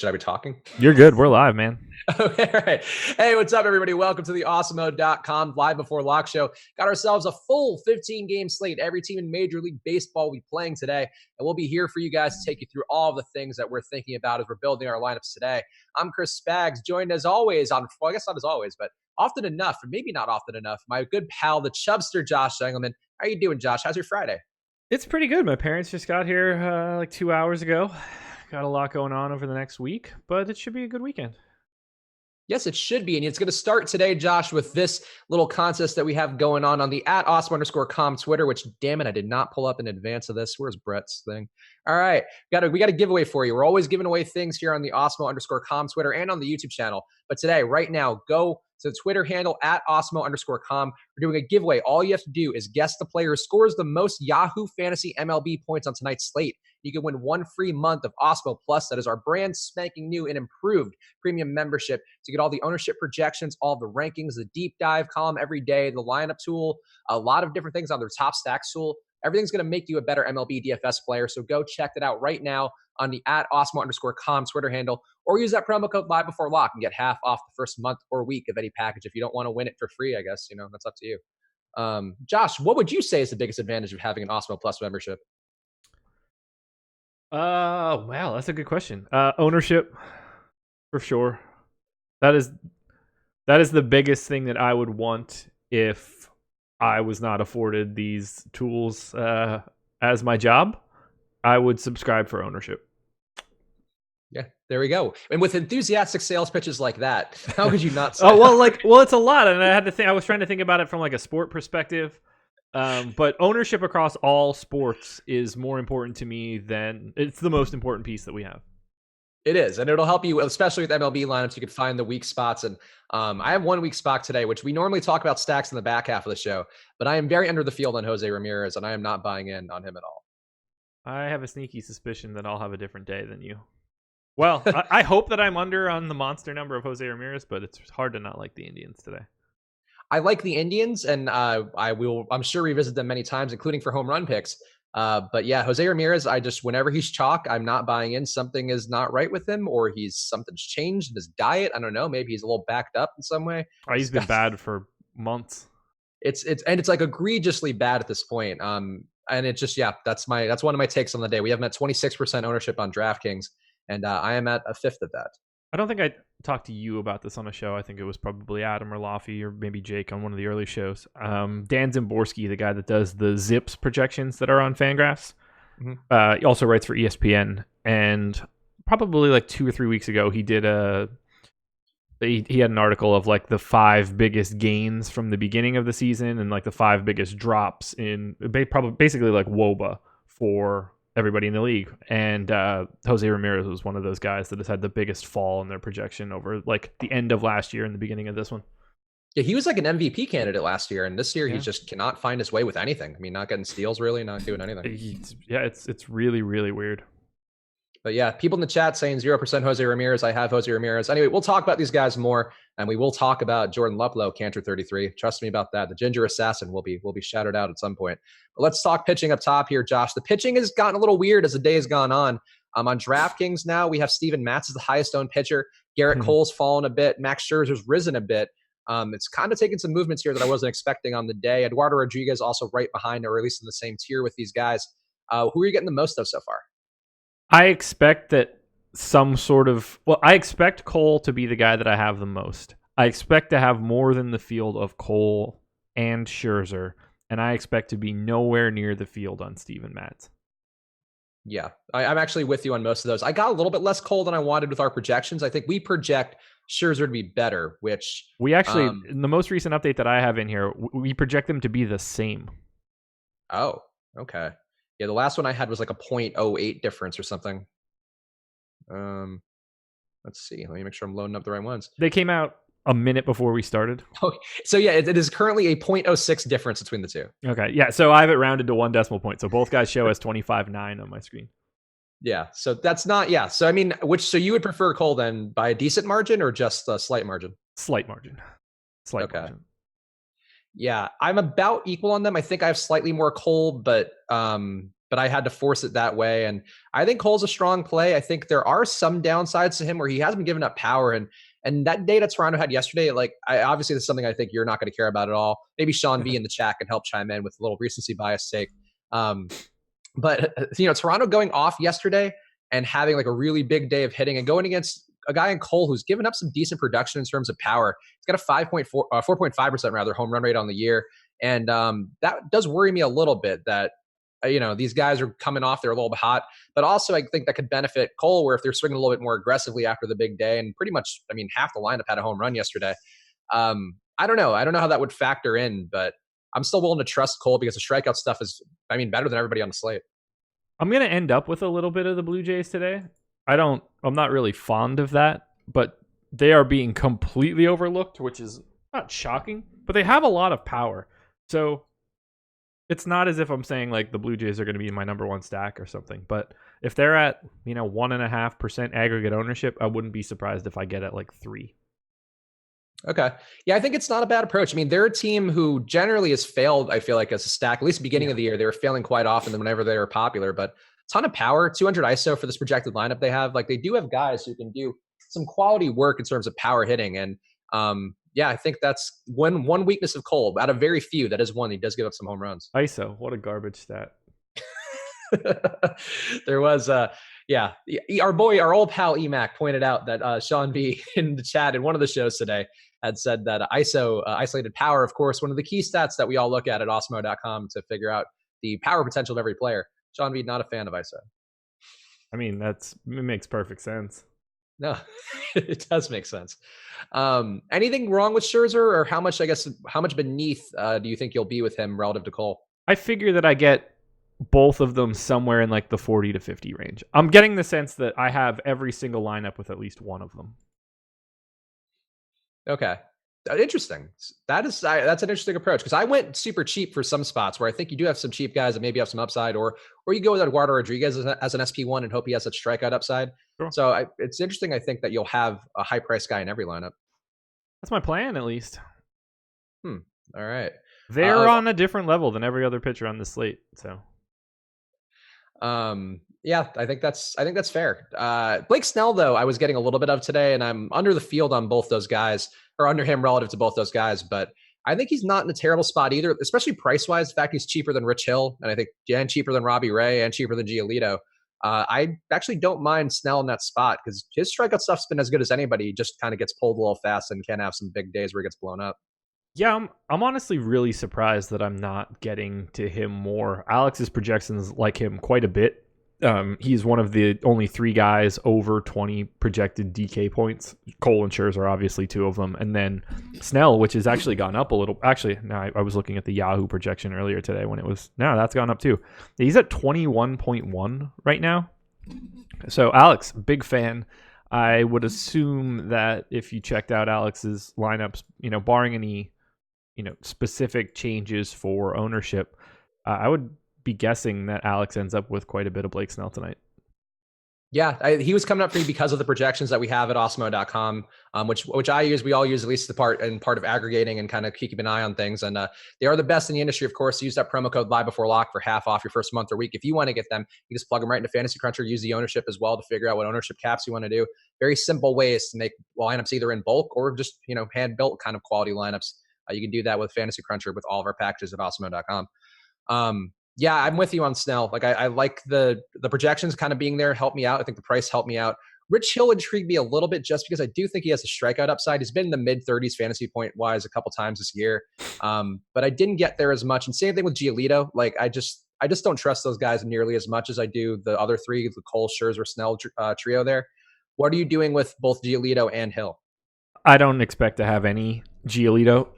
Should I be talking? You're good. We're live, man. Okay, all right. Hey, what's up, everybody? Welcome to the awesomemode.com live before lock show. Got ourselves a full 15-game slate. Every team in Major League Baseball will be playing today, and we'll be here for you guys to take you through all of the things that we're thinking about as we're building our lineups today. I'm Chris Spags, joined as always on, well, I guess not as always, but often enough, or maybe not often enough, my good pal, the Chubster, Josh Engelman. How you doing, Josh? How's your Friday? It's pretty good. My parents just got here like 2 hours ago. Got a lot going on over the next week, but it should be a good weekend. Yes, it should be. And it's going to start today, Josh, with this little contest that we have going on the @awesome_com Twitter, which, damn it, I did not pull up in advance of this. Where's Brett's thing? All right. We got a giveaway for you. We're always giving away things here on the awesome_com Twitter and on the YouTube channel. But today, right now, go to the Twitter handle @awesome_com. We're doing a giveaway. All you have to do is guess the player who scores the most Yahoo Fantasy MLB points on tonight's slate. You can win 1 free month of Osmo Plus. That is our brand spanking new and improved premium membership to get all the ownership projections, all the rankings, the deep dive column every day, the lineup tool, a lot of different things on their top stacks tool. Everything's going to make you a better MLB DFS player. So go check that out right now on the @awesome_com Twitter handle, or use that promo code live before lock and get half off the first month or week of any package. If you don't want to win it for free, I guess, that's up to you. Josh, what would you say is the biggest advantage of having an Osmo Plus membership? Wow, that's a good question. Ownership, for sure. That is the biggest thing that I would want if I was not afforded these tools as my job. I would subscribe for ownership. Yeah, there we go. And with enthusiastic sales pitches like that, how could you not say? well, it's a lot, and I was trying to think about it from like a sport perspective. But ownership across all sports is more important to me than it's the most important piece that we have. It is, and it'll help you, especially with MLB lineups. You can find the weak spots, and I have 1 weak spot today, which we normally talk about stacks in the back half of the show. But I am very under the field on Jose Ramirez, and I am not buying in on him at all. I have a sneaky suspicion that I'll have a different day than you. Well, I hope that I'm under on the monster number of Jose Ramirez, but it's hard to not like the Indians today. I like the Indians, and I'm sure revisit them many times, including for home run picks. But yeah, Jose Ramirez, whenever he's chalk, I'm not buying in. Something is not right with him, or something's changed in his diet. I don't know. Maybe he's a little backed up in some way. Oh, he's been bad for months. It's like egregiously bad at this point. And it's just, yeah, that's one of my takes on the day. We have him at 26% ownership on DraftKings, and I am at a fifth of that. I don't think I talked to you about this on a show. I think it was probably Adam or Laffy or maybe Jake on one of the early shows. Dan Zimborski, the guy that does the Zips projections that are on Fangraphs, he also writes for ESPN. And probably like 2 or 3 weeks ago, he did he had an article of like the 5 biggest gains from the beginning of the season and like the 5 biggest drops in basically like WOBA for everybody in the league. And Jose Ramirez was one of those guys that has had the biggest fall in their projection over like the end of last year and the beginning of this one. Yeah, he was like an MVP candidate last year, and this year he just cannot find his way with anything. I mean, not getting steals, really, not doing anything. It's really, really weird. But yeah, people in the chat saying 0% Jose Ramirez. I have Jose Ramirez. Anyway, we'll talk about these guys more, and we will talk about Jordan Luplow, Cantor 33. Trust me about that. The Ginger Assassin will be shouted out at some point. But let's talk pitching up top here, Josh. The pitching has gotten a little weird as the day has gone on. On DraftKings now, we have Steven Matz as the highest owned pitcher. Garrett Cole's fallen a bit. Max Scherzer's risen a bit. It's kind of taken some movements here that I wasn't expecting on the day. Eduardo Rodriguez also right behind, or at least in the same tier with these guys. Who are you getting the most of so far? I expect that I expect Cole to be the guy that I have the most. I expect to have more than the field of Cole and Scherzer, and I expect to be nowhere near the field on Steven Matz. Yeah, I'm actually with you on most of those. I got a little bit less Cole than I wanted with our projections. I think we project Scherzer to be better, which... We actually, in the most recent update that I have in here, we project them to be the same. Oh, okay. Yeah, the last one I had was like a 0.08 difference or something. Let's see. Let me make sure I'm loading up the right ones. They came out a minute before we started. Oh, so yeah, it is currently a 0.06 difference between the two. Okay, yeah. So I have it rounded to 1 decimal point. So both guys show as 25.9 on my screen. Yeah. So that's not. Yeah. So I mean, so you would prefer Cole then by a decent margin or just a slight margin? Slight margin. Slight margin. Yeah, I'm about equal on them. I think I have slightly more Cole, but but I had to force it that way. And I think Cole's a strong play. I think there are some downsides to him where he hasn't been giving up power. And that day that Toronto had yesterday, like, obviously this is something I think you're not going to care about at all. Maybe Sean B in the chat can help chime in with a little recency bias sake. But Toronto going off yesterday and having like a really big day of hitting and going against a guy in Cole who's given up some decent production in terms of power. He's got a 4.5% rather home run rate on the year. And that does worry me a little bit that, these guys are coming off, they're a little bit hot, but also I think that could benefit Cole where if they're swinging a little bit more aggressively after the big day, and pretty much, half the lineup had a home run yesterday. I don't know how that would factor in, but I'm still willing to trust Cole because the strikeout stuff is, better than everybody on the slate. I'm going to end up with a little bit of the Blue Jays today. I'm not really fond of that, but they are being completely overlooked, which is not shocking, but they have a lot of power. So it's not as if I'm saying like the Blue Jays are going to be my number one stack or something, but if they're at, 1.5% aggregate ownership, I wouldn't be surprised if I get at like 3. Okay. Yeah, I think it's not a bad approach. They're a team who generally has failed, I feel like, as a stack, at least beginning of the year. They were failing quite often whenever they were popular, but ton of power, 200 ISO for this projected lineup they have. Like, they do have guys who can do some quality work in terms of power hitting. And I think that's one weakness of Cole. Out of very few, that is one. He does give up some home runs. ISO, what a garbage stat. There was our old pal Emac pointed out that Sean B in the chat in one of the shows today had said that ISO, isolated power, of course, one of the key stats that we all look at Osmo.com to figure out the power potential of every player. Sean B, not a fan of ISO. It makes perfect sense. No, it does make sense. Anything wrong with Scherzer, or how much beneath do you think you'll be with him relative to Cole? I figure that I get both of them somewhere in like the 40 to 50 range. I'm getting the sense that I have every single lineup with at least one of them. Okay. Interesting. That's an interesting approach, because I went super cheap for some spots where I think you do have some cheap guys that maybe have some upside, or you go with Eduardo Rodriguez as an SP1 and hope he has a strikeout upside. Sure. So it's interesting, I think, that you'll have a high price guy in every lineup. That's my plan, at least. All right. They're on a different level than every other pitcher on the slate. So I think that's fair. Blake Snell, though, I was getting a little bit of today, and I'm under the field on both those guys, or under him relative to both those guys. But I think he's not in a terrible spot either, especially price-wise. The fact he's cheaper than Rich Hill, and I think cheaper than Robbie Ray, and cheaper than Giolito. I actually don't mind Snell in that spot because his strikeout stuff's been as good as anybody. He just kind of gets pulled a little fast and can have some big days where he gets blown up. Yeah, I'm honestly really surprised that I'm not getting to him more. Alex's projections like him quite a bit. He's one of the only 3 guys over 20 projected DK points. Cole and Scherzer are obviously 2 of them. And then Snell, which has actually gone up a little. Actually, now I was looking at the Yahoo projection earlier today when it was, now that's gone up too. He's at 21.1 right now. So Alex, big fan. I would assume that if you checked out Alex's lineups, barring any, specific changes for ownership, I would be guessing that Alex ends up with quite a bit of Blake Snell tonight. Yeah, he was coming up for me because of the projections that we have at Osmo.com, which I use. We all use at least the part of aggregating and kind of keeping an eye on things. And they are the best in the industry, of course. Use that promo code Live Before Lock for half off your first month or week. If you want to get them, you just plug them right into Fantasy Cruncher. Use the ownership as well to figure out what ownership caps you want to do. Very simple ways to make lineups either in bulk or just hand built kind of quality lineups. You can do that with Fantasy Cruncher with all of our packages at Osmo.com. Yeah, I'm with you on Snell. Like I like the projections kind of being there, help me out. I think the price helped me out. Rich Hill intrigued me a little bit just because I do think he has a strikeout upside. He's been in the mid-30s fantasy point wise a couple times this year, but I didn't get there as much. And same thing with Giolito. Like I just don't trust those guys nearly as much as I do the other 3, the Cole, Scherzer, Snell trio there. What are you doing with both Giolito and Hill? I don't expect to have any Giolito.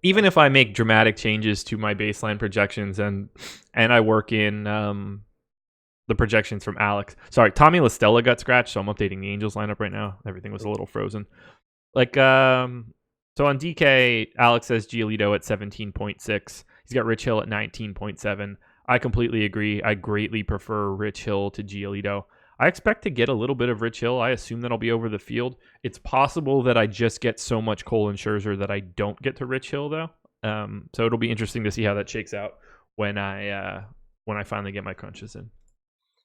Even if I make dramatic changes to my baseline projections and I work in the projections from Alex. Sorry, Tommy La Stella got scratched, so I'm updating the Angels lineup right now. Everything was a little frozen. So on DK, Alex says Giolito at 17.6. He's got Rich Hill at 19.7. I completely agree. I greatly prefer Rich Hill to Giolito. I expect to get a little bit of Rich Hill. I assume that'll be over the field. It's possible that I just get so much Cole and Scherzer that I don't get to Rich Hill, though. So it'll be interesting to see how that shakes out when I when I finally get my crunches in.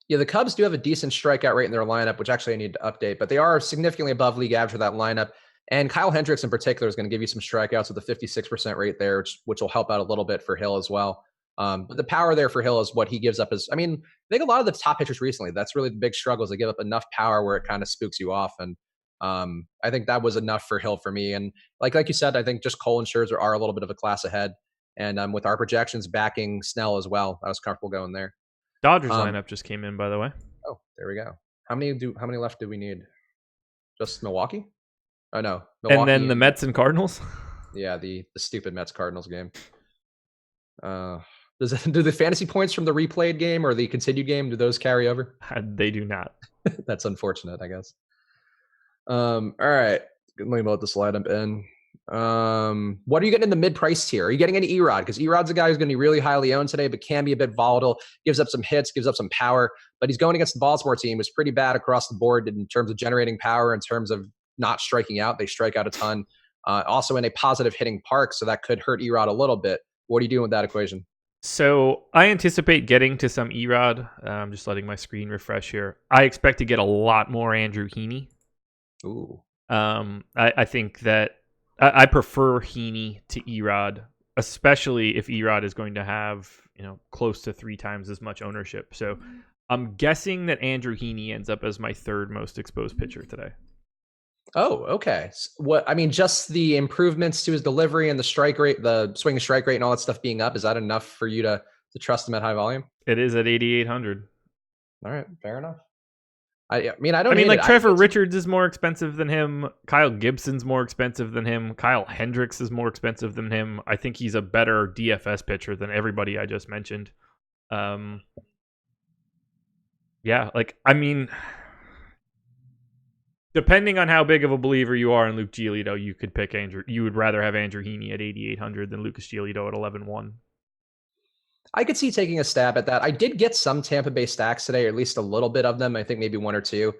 Yeah, the Cubs do have a decent strikeout rate in their lineup, which actually I need to update, but they are significantly above league average for that lineup. And Kyle Hendricks in particular is going to give you some strikeouts with a 56% rate there, which will help out a little bit for Hill as well. But the power there for Hill is what he gives up. I think a lot of the top pitchers recently, that's really the big struggle, is they give up enough power where it kind of spooks you off. And I think that was enough for Hill for me. And like you said, I think just Cole and Scherzer are a little bit of a class ahead. And with our projections backing Snell as well, I was comfortable going there. Dodgers lineup just came in, by the way. Oh, there we go. How many left do we need? Just Milwaukee? Oh no, Milwaukee. And then the Mets and Cardinals. Yeah, the stupid Mets Cardinals game. Do the fantasy points from the replayed game or the continued game, do those carry over? They do not. That's unfortunate, I guess. All right. Let me load this lineup in. What are you getting in the mid-price tier? Are you getting any Erod? Because Erod's a guy who's going to be really highly owned today, but can be a bit volatile. Gives up some hits, gives up some power, but he's going against the Baltimore team, who's pretty bad across the board in terms of generating power, in terms of not striking out. They strike out a ton. Also in a positive hitting park, so that could hurt Erod a little bit. What are you doing with that equation? So I anticipate getting to some Erod. I'm just letting my screen refresh here. I expect to get a lot more Andrew Heaney. Ooh. I think that I prefer Heaney to Erod, especially if Erod is going to have, close to 3 times as much ownership. So I'm guessing that Andrew Heaney ends up as my third most exposed pitcher today. Oh, okay. Just the improvements to his delivery and the strike rate, the swing and strike rate and all that stuff being up, is that enough for you to trust him at high volume? It is at 8,800. All right, fair enough. Trevor Richards is more expensive than him. Kyle Gibson's more expensive than him. Kyle Hendricks is more expensive than him. I think he's a better DFS pitcher than everybody I just mentioned. Depending on how big of a believer you are in Luke Giolito, you could pick Andrew. You would rather have Andrew Heaney at 8,800 than Lucas Giolito at 11,100. I could see taking a stab at that. I did get some Tampa Bay stacks today, or at least a little bit of them. I think maybe 1 or 2.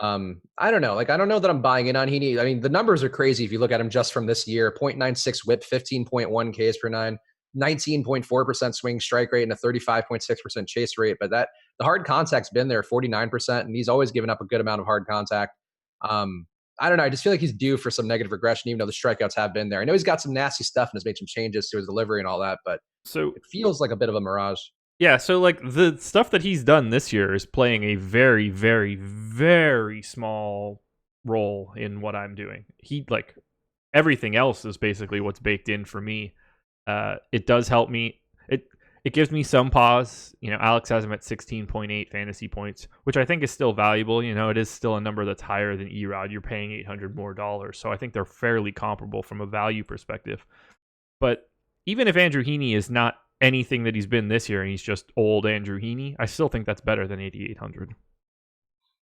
I don't know. I don't know that I'm buying in on Heaney. The numbers are crazy if you look at him just from this year. 0.96 whip, 15.1 Ks per 9, 19.4% swing strike rate, and a 35.6% chase rate. But the hard contact's been there 49%, and he's always given up a good amount of hard contact. I don't know. I just feel like he's due for some negative regression, even though the strikeouts have been there. I know he's got some nasty stuff and has made some changes to his delivery and all that, but it feels like a bit of a mirage. Yeah, so the stuff that he's done this year is playing a very, very, very small role in what I'm doing. Everything else is basically what's baked in for me. It does help me. It gives me some pause. Alex has him at 16.8 fantasy points, which I think is still valuable. It is still a number that's higher than Erod. You're paying $800 more. So I think they're fairly comparable from a value perspective. But even if Andrew Heaney is not anything that he's been this year and he's just old Andrew Heaney, I still think that's better than 8,800.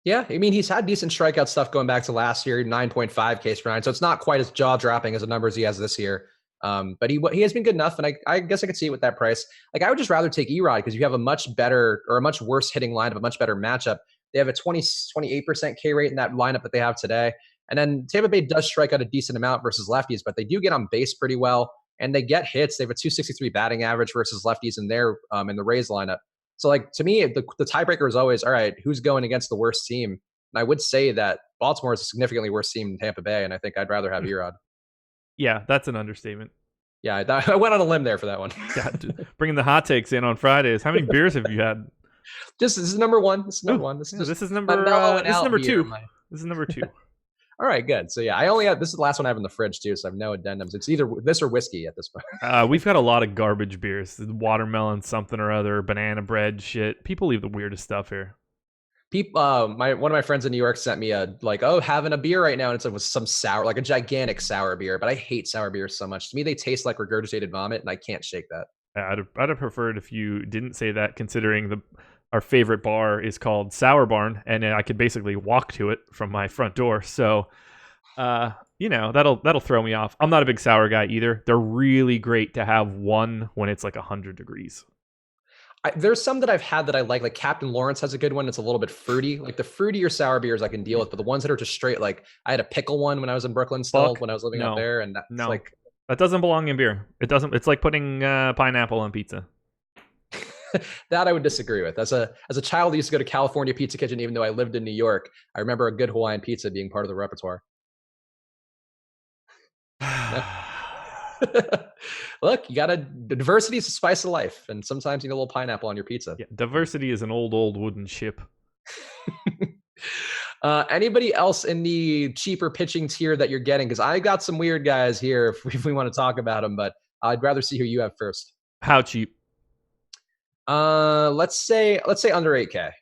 Yeah, he's had decent strikeout stuff going back to last year, 9.5 Ks per 9. So it's not quite as jaw-dropping as the numbers he has this year. But he has been good enough, and I guess I could see it with that price. I would just rather take Erod because you have a much better or a much worse hitting lineup, a much better matchup. They have a 28% K rate in that lineup that they have today. And then Tampa Bay does strike out a decent amount versus lefties, but they do get on base pretty well, and they get hits. They have a 263 batting average versus lefties in in the Rays lineup. So to me, the tiebreaker is always, all right, who's going against the worst team? And I would say that Baltimore is a significantly worse team than Tampa Bay, and I think I'd rather have Erod. Yeah, that's an understatement. Yeah, I went on a limb there for that one. God, bringing the hot takes in on Fridays. How many beers have you had? This is number 1. This is number 1. This is number 2. This is number 2. All right, good. So yeah, I only have, this is the last one I have in the fridge too, so I have no addendums. It's either this or whiskey at this point. We've got a lot of garbage beers. Watermelon something or other, banana bread shit. People leave the weirdest stuff here. One of my friends in New York sent me having a beer right now, and it's with some sour, like a gigantic sour beer. But I hate sour beers so much. To me, they taste like regurgitated vomit, and I can't shake that. I'd have preferred if you didn't say that, considering our favorite bar is called Sour Barn, and I could basically walk to it from my front door. So, that'll throw me off. I'm not a big sour guy either. They're really great to have one when it's like 100 degrees. There's some that I've had that I like Captain Lawrence has a good one. It's a little bit fruity. Like the fruitier sour beers I can deal with, but the ones that are just straight, I had a pickle one when I was in Brooklyn when I was living up there, and that doesn't belong in beer. It doesn't. It's like putting pineapple on pizza. That I would disagree with. As a child, I used to go to California Pizza Kitchen, even though I lived in New York. I remember a good Hawaiian pizza being part of the repertoire. Yeah. Look, you got diversity is the spice of life, and sometimes you need a little pineapple on your pizza. Yeah, diversity is an old wooden ship. Anybody else in the cheaper pitching tier that you're getting? Because I got some weird guys here if we want to talk about them, but I'd rather see who you have first. How cheap? Let's say under 8K.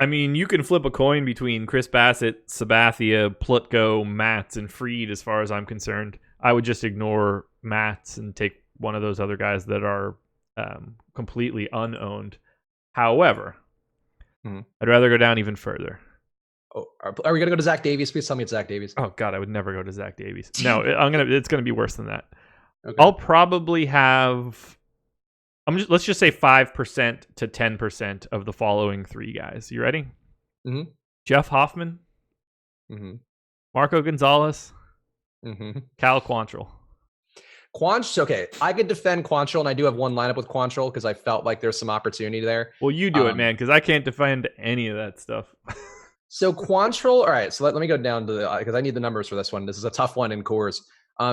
I mean, you can flip a coin between Chris Bassett, Sabathia, Plutko, Matz, and Fried as far as I'm concerned. I would just ignore Matz and take one of those other guys that are completely unowned. However, I'd rather go down even further. Oh, are we going to go to Zach Davies? Please tell me it's Zach Davies. Oh, God, I would never go to Zach Davies. No, it's going to be worse than that. Okay. I'll probably have... let's just say 5% to 10% of the following three guys. You ready? Mm-hmm. Jeff Hoffman, Marco Gonzalez, Cal Quantrill. Okay, I could defend Quantrill, and I do have one lineup with Quantrill because I felt like there's some opportunity there. Well, you do it, man, because I can't defend any of that stuff. So Quantrill, all right, so let me go down to because I need the numbers for this one. This is a tough one in Coors.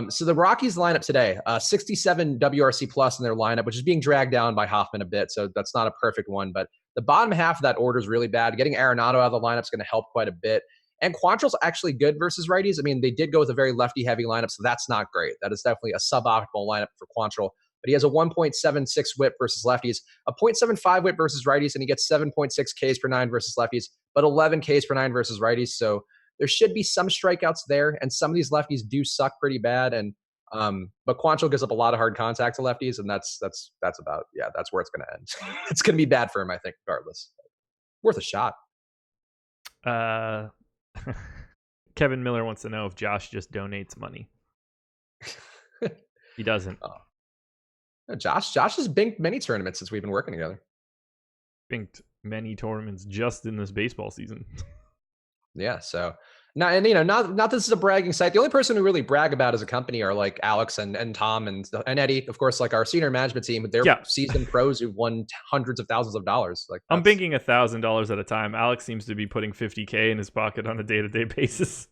So the Rockies lineup today, 67 WRC plus in their lineup, which is being dragged down by Hoffman a bit. So that's not a perfect one, but the bottom half of that order is really bad. Getting Arenado out of the lineup is going to help quite a bit. And Quantrill's actually good versus righties. I mean, they did go with a very lefty heavy lineup, so that's not great. That is definitely a suboptimal lineup for Quantrill. But he has a 1.76 whip versus lefties, a 0.75 whip versus righties, and he gets 7.6 Ks per nine versus lefties, but 11 Ks per nine versus righties. So there should be some strikeouts there, and some of these lefties do suck pretty bad. And but Quantrill gives up a lot of hard contact to lefties, and that's about that's where it's going to end. It's going to be bad for him, I think, regardless. Worth a shot. Kevin Miller wants to know if Josh just donates money. He doesn't. Josh has binked many tournaments since we've been working together. Binked many tournaments just in this baseball season. Yeah, so not this is a bragging site. The only person who really brag about as a company are like Alex and Tom and Eddie, of course, like our senior management team with their seasoned pros who've won hundreds of thousands of dollars. Like I'm banking $1,000 at a time. Alex seems to be putting $50K in his pocket on a day-to-day basis.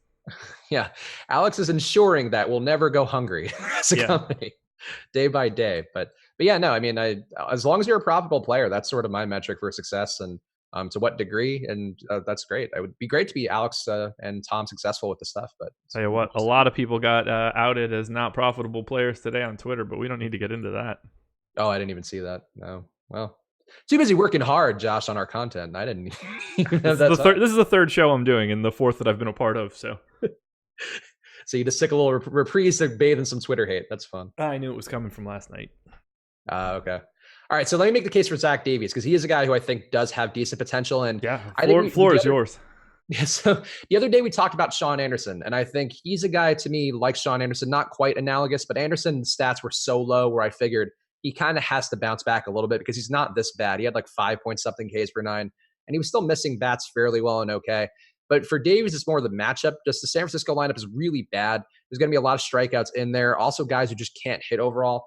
Yeah, Alex is ensuring that we'll never go hungry as a company, day by day. But yeah, no, I mean, as long as you're a profitable player, that's sort of my metric for success. And to what degree, and that's great. It would be great to be Alex and Tom successful with the stuff. But tell you what, a lot of people got outed as not profitable players today on Twitter, but we don't need to get into that. Oh, I didn't even see that. No, well, too busy working hard, Josh, on our content. I didn't even have that. This is the third show I'm doing, and the fourth that I've been a part of. So you just stick a little reprise to bathe in some Twitter hate. That's fun. I knew it was coming from last night. Okay. All right, so let me make the case for Zach Davies because he is a guy who I think does have decent potential. And floor is yours. Yeah. So the other day we talked about Sean Anderson, and I think he's a guy to me like Sean Anderson, not quite analogous, but Anderson's stats were so low where I figured he kind of has to bounce back a little bit because he's not this bad. He had like 5 point something Ks per nine, and he was still missing bats fairly well and okay. But for Davies, it's more the matchup. Just the San Francisco lineup is really bad. There's going to be a lot of strikeouts in there. Also, guys who just can't hit overall.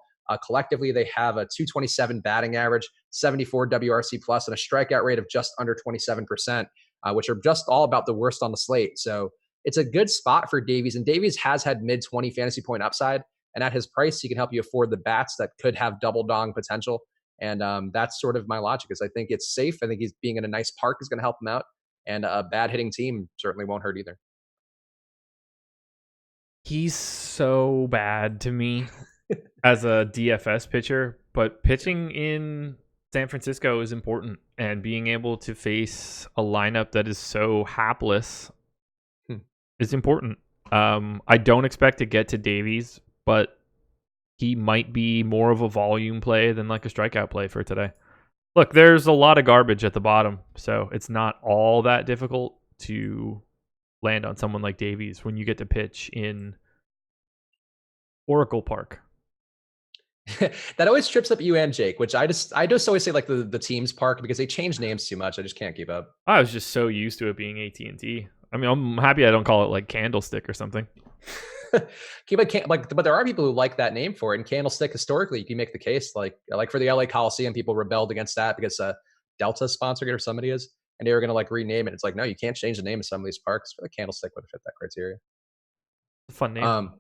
Collectively, they have a 227 batting average, 74 WRC plus, and a strikeout rate of just under 27%, which are just all about the worst on the slate. So it's a good spot for Davies, and Davies has had mid-20 fantasy point upside, and at his price, he can help you afford the bats that could have double dong potential. And that's sort of my logic, is I think it's safe. I think he's being in a nice park is going to help him out, and a bad hitting team certainly won't hurt either. He's so bad to me as a DFS pitcher, but pitching in San Francisco is important, and being able to face a lineup that is so hapless is important. I don't expect to get to Davies, but he might be more of a volume play than like a strikeout play for today. Look, there's a lot of garbage at the bottom, so it's not all that difficult to land on someone like Davies when you get to pitch in Oracle Park. That always trips up you and Jake, which I just always say like the team's park because they change names too much. I just can't keep up. I was just so used to it being AT&T. I mean, I'm happy I don't call it like Candlestick or something. But there are people who like that name for it. And Candlestick, historically, you can make the case like for the LA Coliseum, people rebelled against that because Delta sponsored it or somebody is, and they were going to like rename it. It's like, no, you can't change the name of some of these parks. The Candlestick would have fit that criteria. Fun name.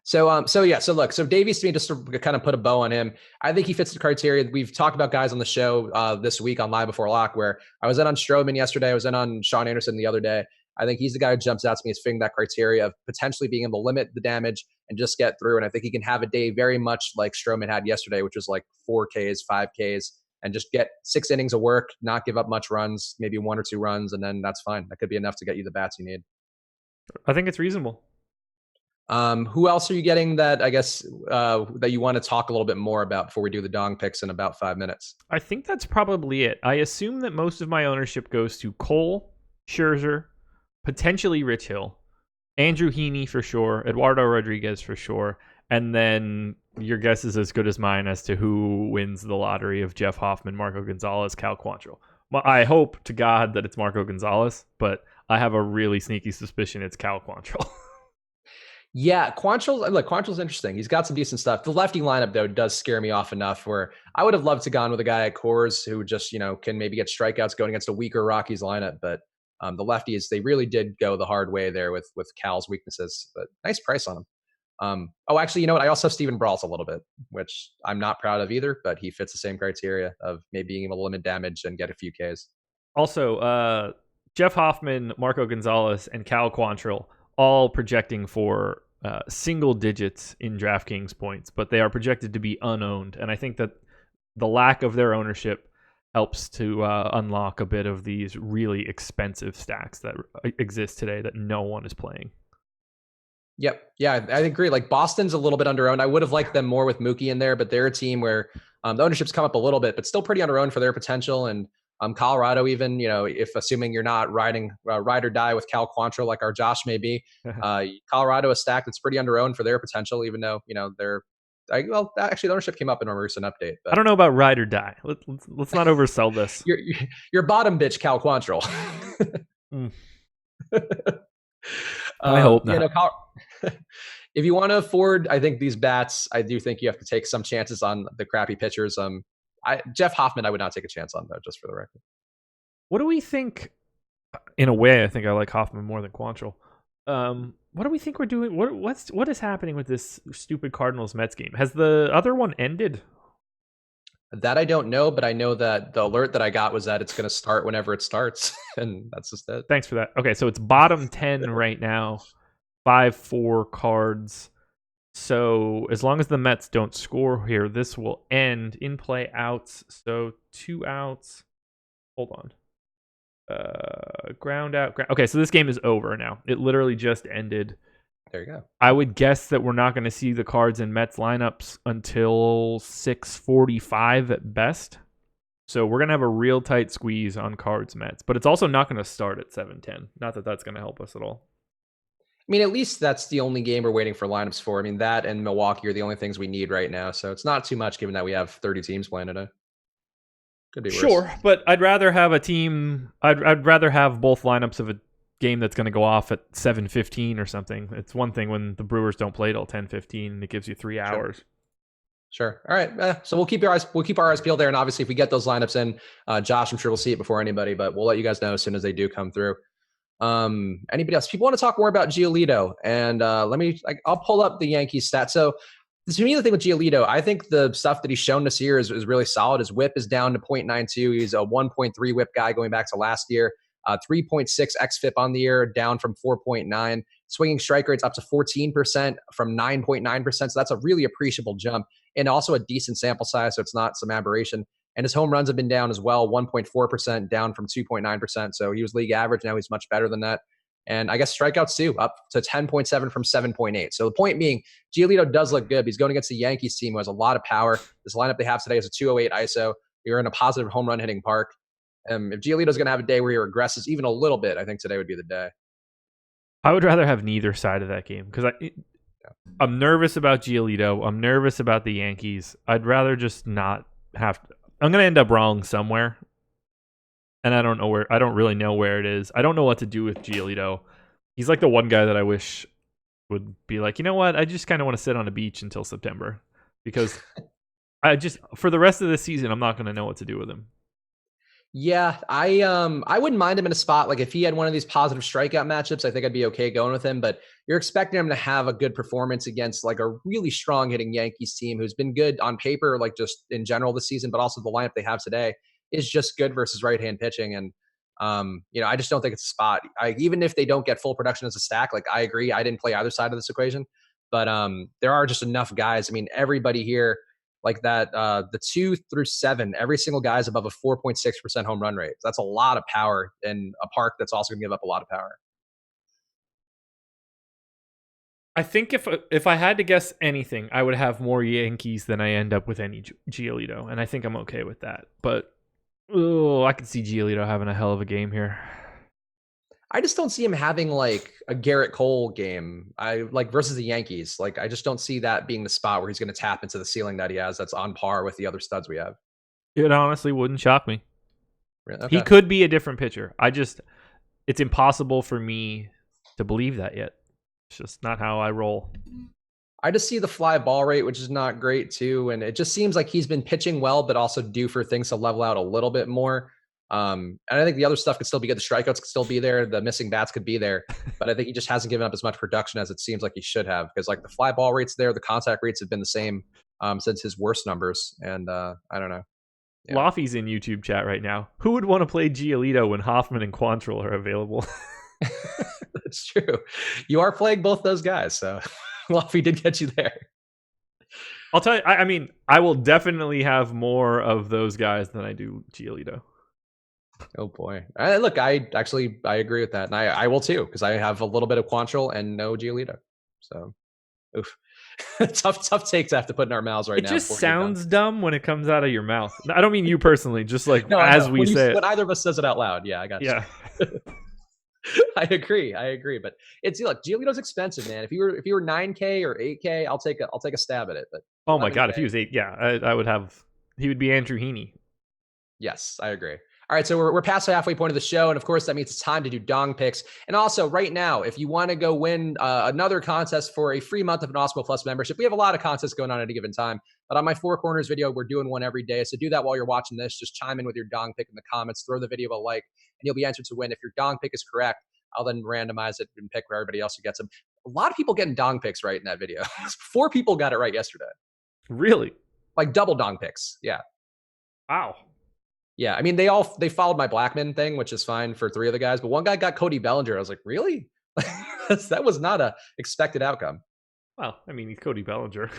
So Davies, to me, just to kind of put a bow on him, I think he fits the criteria. We've talked about guys on the show this week on Live Before Lock, where I was in on Stroman yesterday, I was in on Sean Anderson the other day. I think he's the guy who jumps out to me as fitting that criteria of potentially being able to limit the damage and just get through. And I think he can have a day very much like Stroman had yesterday, which was like 4Ks, 5Ks, and just get 6 innings of work, not give up much runs, maybe 1 or 2 runs, and then that's fine. That could be enough to get you the bats you need. I think it's reasonable. Who else are you getting that I guess that you want to talk a little bit more about before we do the dong picks in about 5 minutes? I think that's probably it. I assume that most of my ownership goes to Cole, Scherzer, potentially Rich Hill, Andrew Heaney for sure, Eduardo Rodriguez for sure, and then your guess is as good as mine as to who wins the lottery of Jeff Hoffman, Marco Gonzalez, Cal Quantrill. Well, I hope to God that it's Marco Gonzalez, but I have a really sneaky suspicion it's Cal Quantrill. Yeah, Quantrill's interesting. He's got some decent stuff. The lefty lineup, though, does scare me off enough where I would have loved to gone with a guy at Coors who just, can maybe get strikeouts going against a weaker Rockies lineup. But the lefties, they really did go the hard way there with Cal's weaknesses. But nice price on him. Actually, you know what? I also have Steven Brawls a little bit, which I'm not proud of either, but he fits the same criteria of maybe being able to limit damage and get a few Ks. Also, Jeff Hoffman, Marco Gonzalez, and Cal Quantrill all projecting for single digits in DraftKings points, but they are projected to be unowned. And I think that the lack of their ownership helps to unlock a bit of these really expensive stacks that exist today that no one is playing. Yep. Yeah, I agree. Like Boston's a little bit under-owned. I would have liked them more with Mookie in there, but they're a team where the ownership's come up a little bit, but still pretty under-owned for their potential. And Colorado, even, if assuming you're not riding ride or die with Cal Quantrill like our Josh may be, Colorado a stack that's pretty under-owned for their potential, even though, actually the ownership came up in a recent update. But I don't know about ride or die. Let's not oversell this. Your bottom bitch, Cal Quantrill. I hope not. If you want to afford, I think these bats, I do think you have to take some chances on the crappy pitchers. Jeff Hoffman, I would not take a chance on, though, just for the record. What do we think? In a way, I think I like Hoffman more than Quantrill. What do we think we're doing? What is happening with this stupid Cardinals Mets game? Has the other one ended? That I don't know, but I know that the alert that I got was that it's going to start whenever it starts, and that's just it. Thanks for that. Okay, so it's bottom 10 right now, 5-4 Cards. So as long as the Mets don't score here, this will end in play outs. So 2 outs. Hold on. Ground out. Okay, so this game is over now. It literally just ended. There you go. I would guess that we're not going to see the Cards and Mets lineups until 6:45 at best. So we're going to have a real tight squeeze on Cards Mets, but it's also not going to start at 7:10. Not that that's going to help us at all. I mean, at least that's the only game we're waiting for lineups for. I mean, that and Milwaukee are the only things we need right now. So it's not too much given that we have 30 teams playing today. Could be worse. Sure, but I'd rather have a team. I'd rather have both lineups of a game that's going to go off at 7:15 or something. It's one thing when the Brewers don't play till 10:15 and it gives you 3 hours. Sure. All right. So we'll keep our eyes peeled there. And obviously, if we get those lineups in, Josh, I'm sure we'll see it before anybody. But we'll let you guys know as soon as they do come through. Anybody else? People want to talk more about Giolito, and I'll pull up the Yankees stats. So to me, the thing with Giolito, I think the stuff that he's shown this year is really solid. His whip is down to 0.92. He's a 1.3 whip guy going back to last year. 3.6 xFIP on the year, down from 4.9. Swinging strike rates up to 14% from 9.9%. So that's a really appreciable jump, and also a decent sample size, so it's not some aberration. And his home runs have been down as well, 1.4%, down from 2.9%. So he was league average. Now he's much better than that. And I guess strikeouts too, up to 10.7 from 7.8. So the point being, Giolito does look good. He's going against the Yankees team who has a lot of power. This lineup they have today is a 208 ISO. You're in a positive home run hitting park. If Giolito's going to have a day where he regresses even a little bit, I think today would be the day. I would rather have neither side of that game because I'm nervous about Giolito. I'm nervous about the Yankees. I'd rather just not have to. I'm going to end up wrong somewhere. and I don't really know where it is. I don't know what to do with Giolito. He's like the one guy that I wish would be like, you know what? I just kind of want to sit on a beach until September because for the rest of the season, I'm not going to know what to do with him. Yeah, I wouldn't mind him in a spot like if he had one of these positive strikeout matchups, I think I'd be okay going with him. But you're expecting him to have a good performance against like a really strong hitting Yankees team who's been good on paper, like just in general this season, but also the lineup they have today is just good versus right hand pitching. And I just don't think it's a spot. Even if they don't get full production as a stack, like I agree, I didn't play either side of this equation, but there are just enough guys. I mean, everybody here like that, the 2 through 7, every single guy is above a 4.6% home run rate. That's a lot of power in a park that's also going to give up a lot of power. I think if I had to guess anything, I would have more Yankees than I end up with any Giolito, and I think I'm okay with that. But I could see Giolito having a hell of a game here. I just don't see him having like a Garrett Cole game. I like versus the Yankees. Like I just don't see that being the spot where he's going to tap into the ceiling that he has. That's on par with the other studs we have. It honestly wouldn't shock me. Really? Okay. He could be a different pitcher. It's impossible for me to believe that yet. It's just not how I roll. I just see the fly ball rate, which is not great too. And it just seems like he's been pitching well, but also due for things to level out a little bit more. And I think the other stuff could still be good. The strikeouts could still be there. The missing bats could be there. But I think he just hasn't given up as much production as it seems like he should have. Because like the fly ball rate's there. The contact rates have been the same since his worst numbers. And I don't know. Yeah. Laffy's in YouTube chat right now. Who would want to play Giolito when Hoffman and Quantrill are available? That's true. You are playing both those guys. So Laffy did get you there. I'll tell you, I mean, I will definitely have more of those guys than I do Giolito. Oh boy! Look, I agree with that, and I will too because I have a little bit of Quantrill and no Giolito. So, oof, tough takes I have to put in our mouths right now. It just sounds dumb when it comes out of your mouth. I don't mean you personally, just like no, as we say it. When either of us says it out loud, yeah, I got you. Yeah. I agree, but look, Giolito's expensive, man. If you were 9K or 8K, I'll take a stab at it. But oh my god, if he was 8, yeah, I would have. He would be Andrew Heaney. Yes, I agree. All right, so we're past the halfway point of the show, and of course that means it's time to do dong picks. And also, right now, if you want to go win another contest for a free month of an Awesemo Plus membership, we have a lot of contests going on at a given time. But on my Four Corners video, we're doing one every day. So do that while you're watching this. Just chime in with your dong pick in the comments, throw the video a like, and you'll be entered to win. If your dong pick is correct, I'll then randomize it and pick for everybody else who gets them. A lot of people getting dong picks right in that video. 4 people got it right yesterday. Really? Like double dong picks. Yeah. Wow. Yeah, I mean, they followed my Blackman thing, which is fine for 3 of the guys, but one guy got Cody Bellinger. I was like, really? That was not a expected outcome. Well, I mean, he's Cody Bellinger.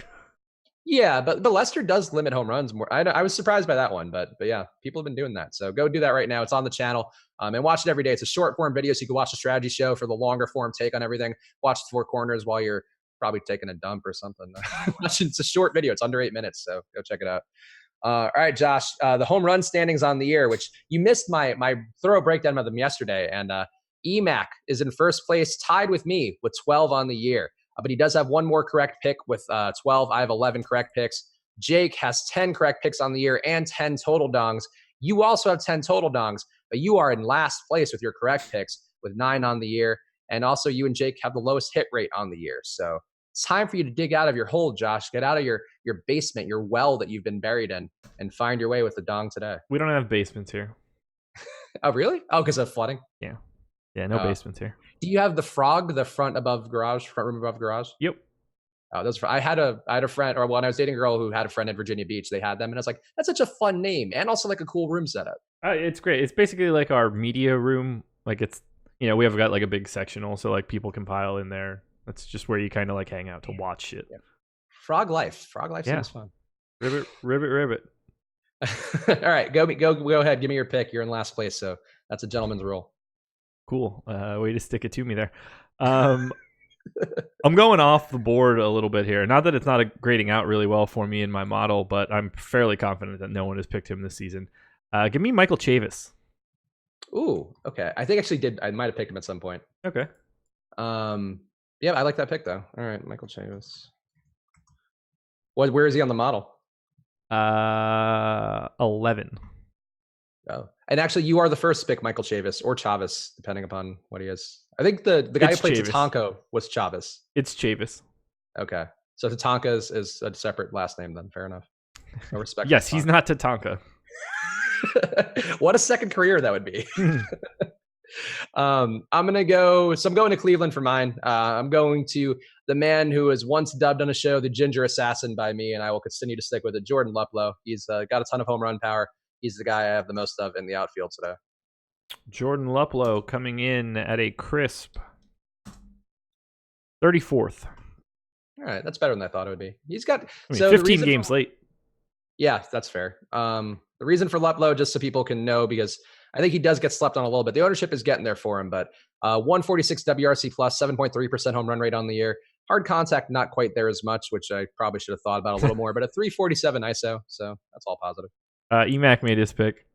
Yeah, but Lester does limit home runs more. I was surprised by that one, but yeah, people have been doing that. So go do that right now. It's on the channel, and watch it every day. It's a short form video, so you can watch the strategy show for the longer form take on everything. Watch the Four Corners while you're probably taking a dump or something. It's a short video. It's under 8 minutes, so go check it out. All right, Josh, the home run standings on the year, which you missed my thorough breakdown of them yesterday. And EMAC is in first place, tied with me with 12 on the year. But he does have one more correct pick with 12. I have 11 correct picks. Jake has 10 correct picks on the year and 10 total dongs. You also have 10 total dongs, but you are in last place with your correct picks with 9 on the year. And also you and Jake have the lowest hit rate on the year. So it's time for you to dig out of your hole, Josh. Get out of your basement, your well that you've been buried in, and find your way with the dong today. We don't have basements here. Oh, really? Oh, because of flooding? Yeah. Yeah, no basements here. Do you have the frog, the front room above garage? Yep. Oh, I had a friend, or when I was dating a girl who had a friend in Virginia Beach, they had them, and I was like, that's such a fun name, and also like a cool room setup. It's great. It's basically like our media room. Like it's, we have got like a big sectional, so like people can pile in there. That's just where you kind of like hang out to watch shit. Yeah. Frog life seems fun. Ribbit. All right, go ahead. Give me your pick. You're in last place, so that's a gentleman's rule. Cool. Way to stick it to me there. I'm going off the board a little bit here. Not that it's not grading out really well for me in my model, but I'm fairly confident that no one has picked him this season. Give me Michael Chavis. Ooh, okay. I think I might have picked him at some point. Okay. Yeah, I like that pick though. All right, Michael Chavis. Where is he on the model? 11. Oh, And actually, you are the first to pick Michael Chavis or Chavez, depending upon what he is. I think the guy who played Tatanka was Chavez. It's Chavis. Okay. So Tatanka is a separate last name then. Fair enough. No respect. Yes, he's not Tatanka. What a second career that would be. I'm going to Cleveland for mine. I'm going to the man who was once dubbed on a show the Ginger Assassin by me, and I will continue to stick with it, Jordan Luplow. He's got a ton of home run power. He's the guy I have the most of in the outfield today. Jordan Luplow coming in at a crisp 34th. All right, that's better than I thought it would be. He's got 15 games late. Yeah, that's fair. The reason for Luplow, just so people can know, because I think he does get slept on a little bit. The ownership is getting there for him, but 146 WRC plus, 7.3% home run rate on the year. Hard contact, not quite there as much, which I probably should have thought about a little more, but a 347 ISO, so that's all positive. Emac made his pick.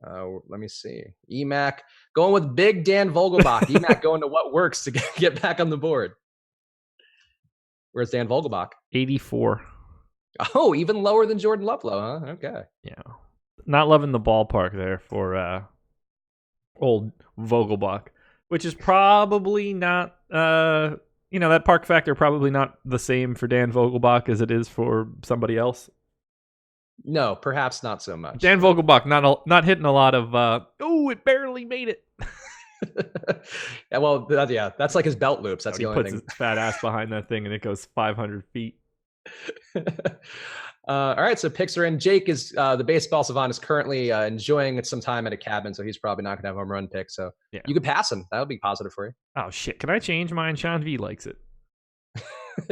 Let me see. Emac going with big Dan Vogelbach. Emac going to what works to get back on the board. Where's Dan Vogelbach? 84. Oh, even lower than Jordan Luplow, huh? Okay. Yeah. Not loving the ballpark there for old Vogelbach, which is probably not, that park factor probably not the same for Dan Vogelbach as it is for somebody else. No, perhaps not so much. Dan Vogelbach not hitting a lot of, it barely made it. Yeah, well, that's like his belt loops. That's the only thing. He puts his fat ass behind that thing and it goes 500 feet. All right, so picks are in. Jake is the baseball savant is currently enjoying some time at a cabin, so he's probably not going to have a home run pick. So you could pass him. That would be positive for you. Oh shit! Can I change mine? Sean V likes it.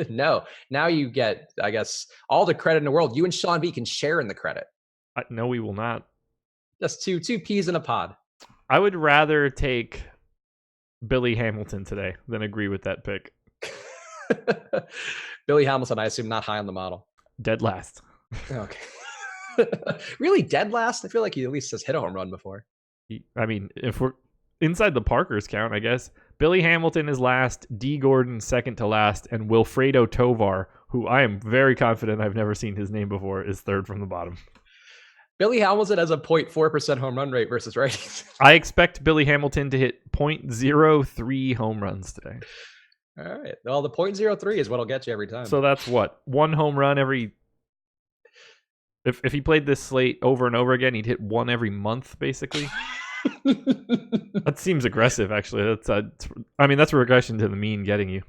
No, now you get, I guess, all the credit in the world. You and Sean V can share in the credit. No, we will not. Just two peas in a pod. I would rather take Billy Hamilton today than agree with that pick. Billy Hamilton, I assume, not high on the model. Dead last. Okay. Really, dead last? I feel like he at least has hit a home run before. I mean, if we're inside the Parkers count, I guess. Billy Hamilton is last, D. Gordon second to last, and Wilfredo Tovar, who I am very confident I've never seen his name before, is third from the bottom. Billy Hamilton has a 0.4% home run rate versus righties. I expect Billy Hamilton to hit 0.03 home runs today. All right. Well, the 0.03 is what'll get you every time. So that's what? One home run every... If he played this slate over and over again, he'd hit one every month, basically. That seems aggressive, actually. That's a regression to the mean getting you.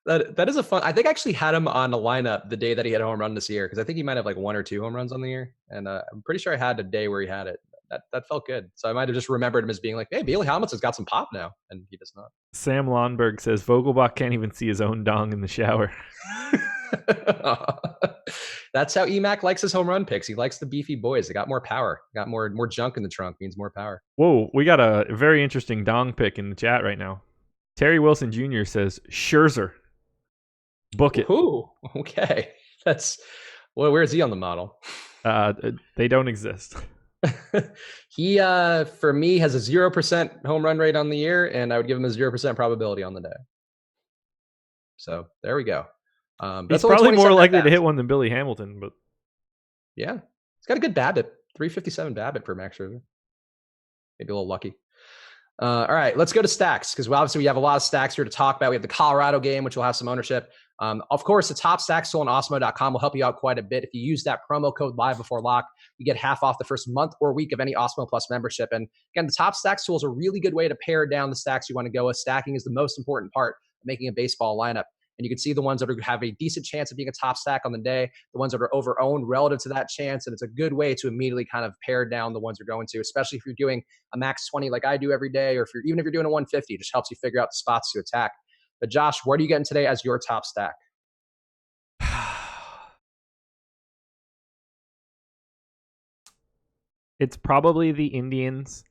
That is a fun... I think I actually had him on a lineup the day that he had a home run this year, because I think he might have like 1 or 2 home runs on the year. And I'm pretty sure I had a day where he had it. That felt good. So I might have just remembered him as being like, hey, Billy Hamilton's got some pop now. And he does not. Sam Lonberg says Vogelbach can't even see his own dong in the shower. That's how Emac likes his home run picks. He likes the beefy boys. They got more power. Got more junk in the trunk means more power. Whoa, we got a very interesting dong pick in the chat right now. Terry Wilson Jr. says Scherzer. Book it. Ooh, okay. Where's he on the model? They don't exist. He, for me, has a 0% home run rate on the year, and I would give him a 0% probability on the day. So there we go. He's probably more likely to hit one than Billy Hamilton, but yeah, he's got a good BABIP, 357 BABIP for Max Scherzer. Maybe a little lucky. All right, let's go to stacks, because obviously we have a lot of stacks here to talk about. We have the Colorado game, which will have some ownership. Of course, the top stacks tool on Awesemo.com will help you out quite a bit. If you use that promo code live before lock, you get half off the first month or week of any Awesemo Plus membership. And again, the top stacks tool is a really good way to pare down the stacks you want to go with. Stacking is the most important part of making a baseball lineup. And you can see the ones that have a decent chance of being a top stack on the day, the ones that are over-owned relative to that chance. And it's a good way to immediately kind of pare down the ones you're going to, especially if you're doing a max 20 like I do every day, or even if you're doing a 150, it just helps you figure out the spots to attack. But Josh, what are you getting today as your top stack? It's probably the Indians,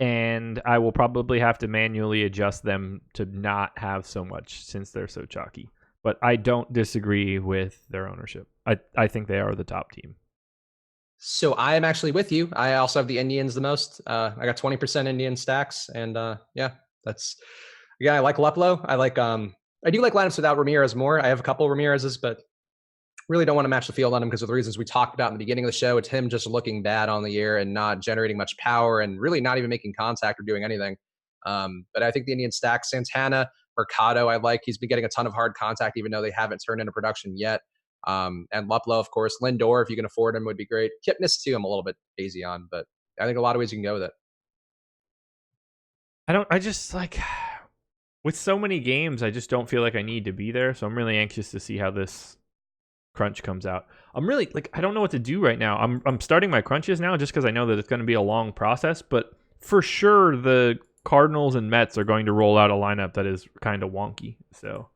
and I will probably have to manually adjust them to not have so much since they're so chalky. But I don't disagree with their ownership. I think they are the top team. So I am actually with you. I also have the Indians the most. I got 20% Indian stacks, and I like Luplow. I do like lineups without Ramirez more. I have a couple Ramirez's, but Really don't want to match the field on him because of the reasons we talked about in the beginning of the show. It's him just looking bad on the year and not generating much power and really not even making contact or doing anything. But I think the Indians stack Santana, Mercado. I like. He's been getting a ton of hard contact, even though they haven't turned into production yet. And Luplow, of course. Lindor, if you can afford him, would be great. Kipnis, too, I'm a little bit hazy on, but I think a lot of ways you can go with it. I just like, with so many games, I just don't feel like I need to be there. So I'm really anxious to see how this crunch comes out. I'm really like, I don't know what to do right now. I'm starting my crunches now just because I know that it's going to be a long process, but for sure the Cardinals and Mets are going to roll out a lineup that is kind of wonky. So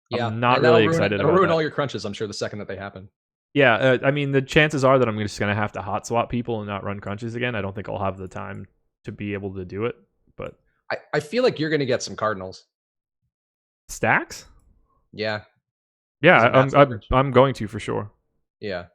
yeah, I'm not really excited it'll about ruin that. all your crunches, I'm sure, the second that they happen. Yeah, I mean, the chances are that I'm just going to have to hot swap people and not run crunches again. I don't think I'll have the time to be able to do it, but I feel like you're going to get some Cardinals. stacks? Yeah. Yeah, I'm going to for sure. Yeah.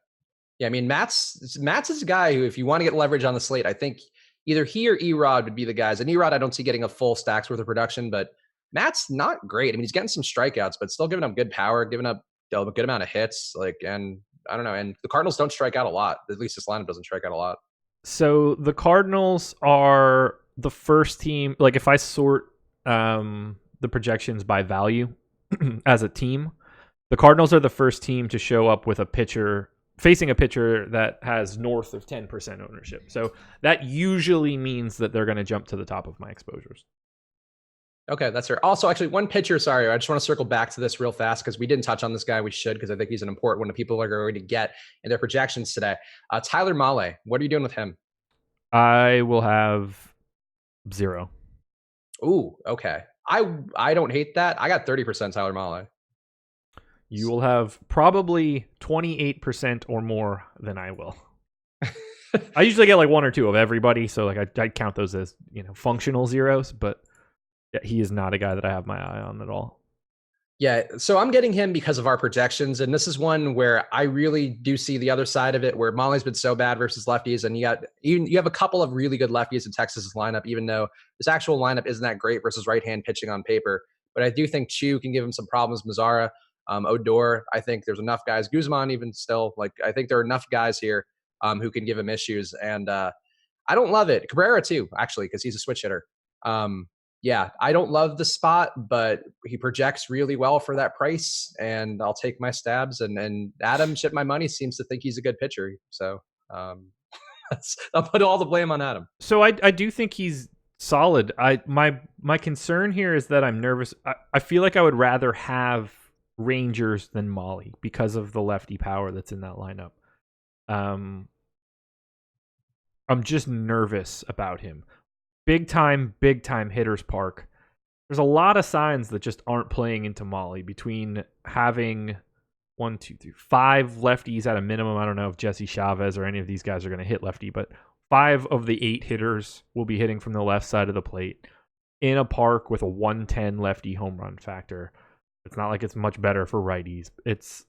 Yeah, I mean, Matt's is a guy who, if you want to get leverage on the slate, I think either he or Erod would be the guys. And Erod, I don't see getting a full stacks worth of production, but Matt's not great. I mean, he's getting some strikeouts, but still giving up good power, giving up a good amount of hits. And I don't know. And the Cardinals don't strike out a lot. At least this lineup doesn't strike out a lot. So the Cardinals are the first team. Like, if I sort the projections by value as a team, the Cardinals are the first team to show up with a pitcher facing a pitcher that has north of 10% ownership. So that usually means that they're going to jump to the top of my exposures. Okay, that's fair. Also, actually, one pitcher, sorry, I just want to circle back to this real fast because we didn't touch on this guy. We should, because I think he's an important one that people are going to get in their projections today. Tyler Mahle, what are you doing with him? I will have 0. Ooh, okay. I don't hate that. I got 30% Tyler Mahle. You will have probably 28% or more than I will. I usually get like 1 or 2 of everybody, so like I count those as, functional zeros, but yeah, he is not a guy that I have my eye on at all. Yeah, so I'm getting him because of our projections, and this is one where I really do see the other side of it, where Mahle's been so bad versus lefties, and you have a couple of really good lefties in Texas's lineup, even though this actual lineup isn't that great versus right-hand pitching on paper. But I do think Chu can give him some problems. Mazzara, Odor, I think there's enough guys. Guzman, even still, I think there are enough guys here who can give him issues, and I don't love it. Cabrera too, actually, because he's a switch hitter. Yeah, I don't love the spot, but he projects really well for that price, and I'll take my stabs. And Adam, shit my money, seems to think he's a good pitcher. So I'll put all the blame on Adam. So I do think he's solid. My concern here is that I'm nervous. I feel like I would rather have Rangers than Mahle because of the lefty power that's in that lineup. I'm just nervous about him. Big time hitters park. There's a lot of signs that just aren't playing into Mahle between having 1, 2, 3, 5 lefties at a minimum. I don't know if Jesse Chavez or any of these guys are going to hit lefty, but 5 of the 8 hitters will be hitting from the left side of the plate in a park with a 110 lefty home run factor. It's not like it's much better for righties. It's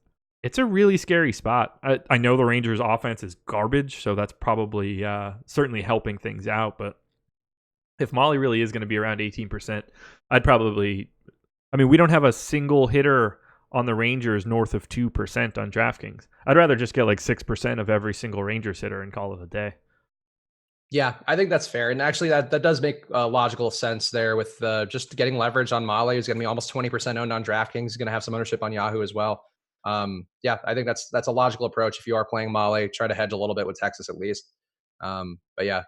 a really scary spot. I know the Rangers' offense is garbage, so that's probably certainly helping things out, but if Mahle really is going to be around 18%, we don't have a single hitter on the Rangers north of 2% on DraftKings. I'd rather just get like 6% of every single Rangers hitter and call it a day. Yeah, I think that's fair. And actually that does make logical sense there with just getting leverage on Mahle, who's going to be almost 20% owned on DraftKings. He's going to have some ownership on Yahoo as well. Yeah, I think that's a logical approach. If you are playing Mahle, try to hedge a little bit with Texas at least. But yeah,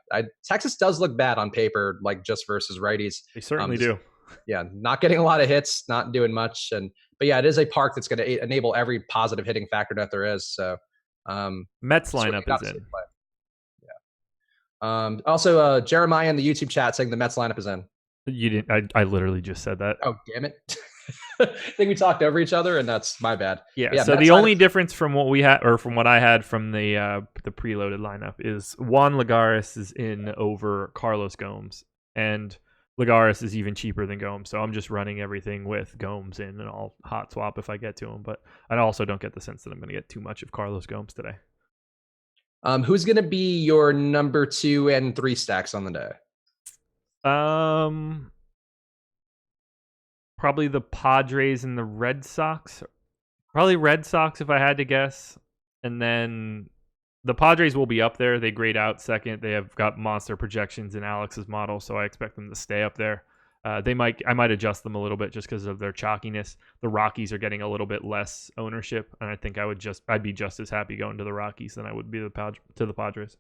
Texas does look bad on paper, like just versus righties. They certainly do. Yeah, not getting a lot of hits, not doing much, but yeah, it is a park that's going to enable every positive hitting factor that there is. So Mets lineup is in. Yeah. Also, Jeremiah in the YouTube chat saying the Mets lineup is in. You didn't. I literally just said that. Oh, damn it! I think we talked over each other, and that's my bad. Yeah. So the only difference from what we had, or from what I had from the preloaded lineup, is Juan Lagares is in over Carlos Gomes, and Lagares is even cheaper than Gomes. So I'm just running everything with Gomes in, and I'll hot swap if I get to him. But I also don't get the sense that I'm going to get too much of Carlos Gomes today. Who's going to be your number 2 and 3 stacks on the day? Probably the Padres and the Red Sox. Probably Red Sox if I had to guess. And then the Padres will be up there. They grade out second. They have got monster projections in Alex's model, so I expect them to stay up there. I might adjust them a little bit just because of their chalkiness. The Rockies are getting a little bit less ownership, and I think I'd be just as happy going to the Rockies than I would be to the Padres.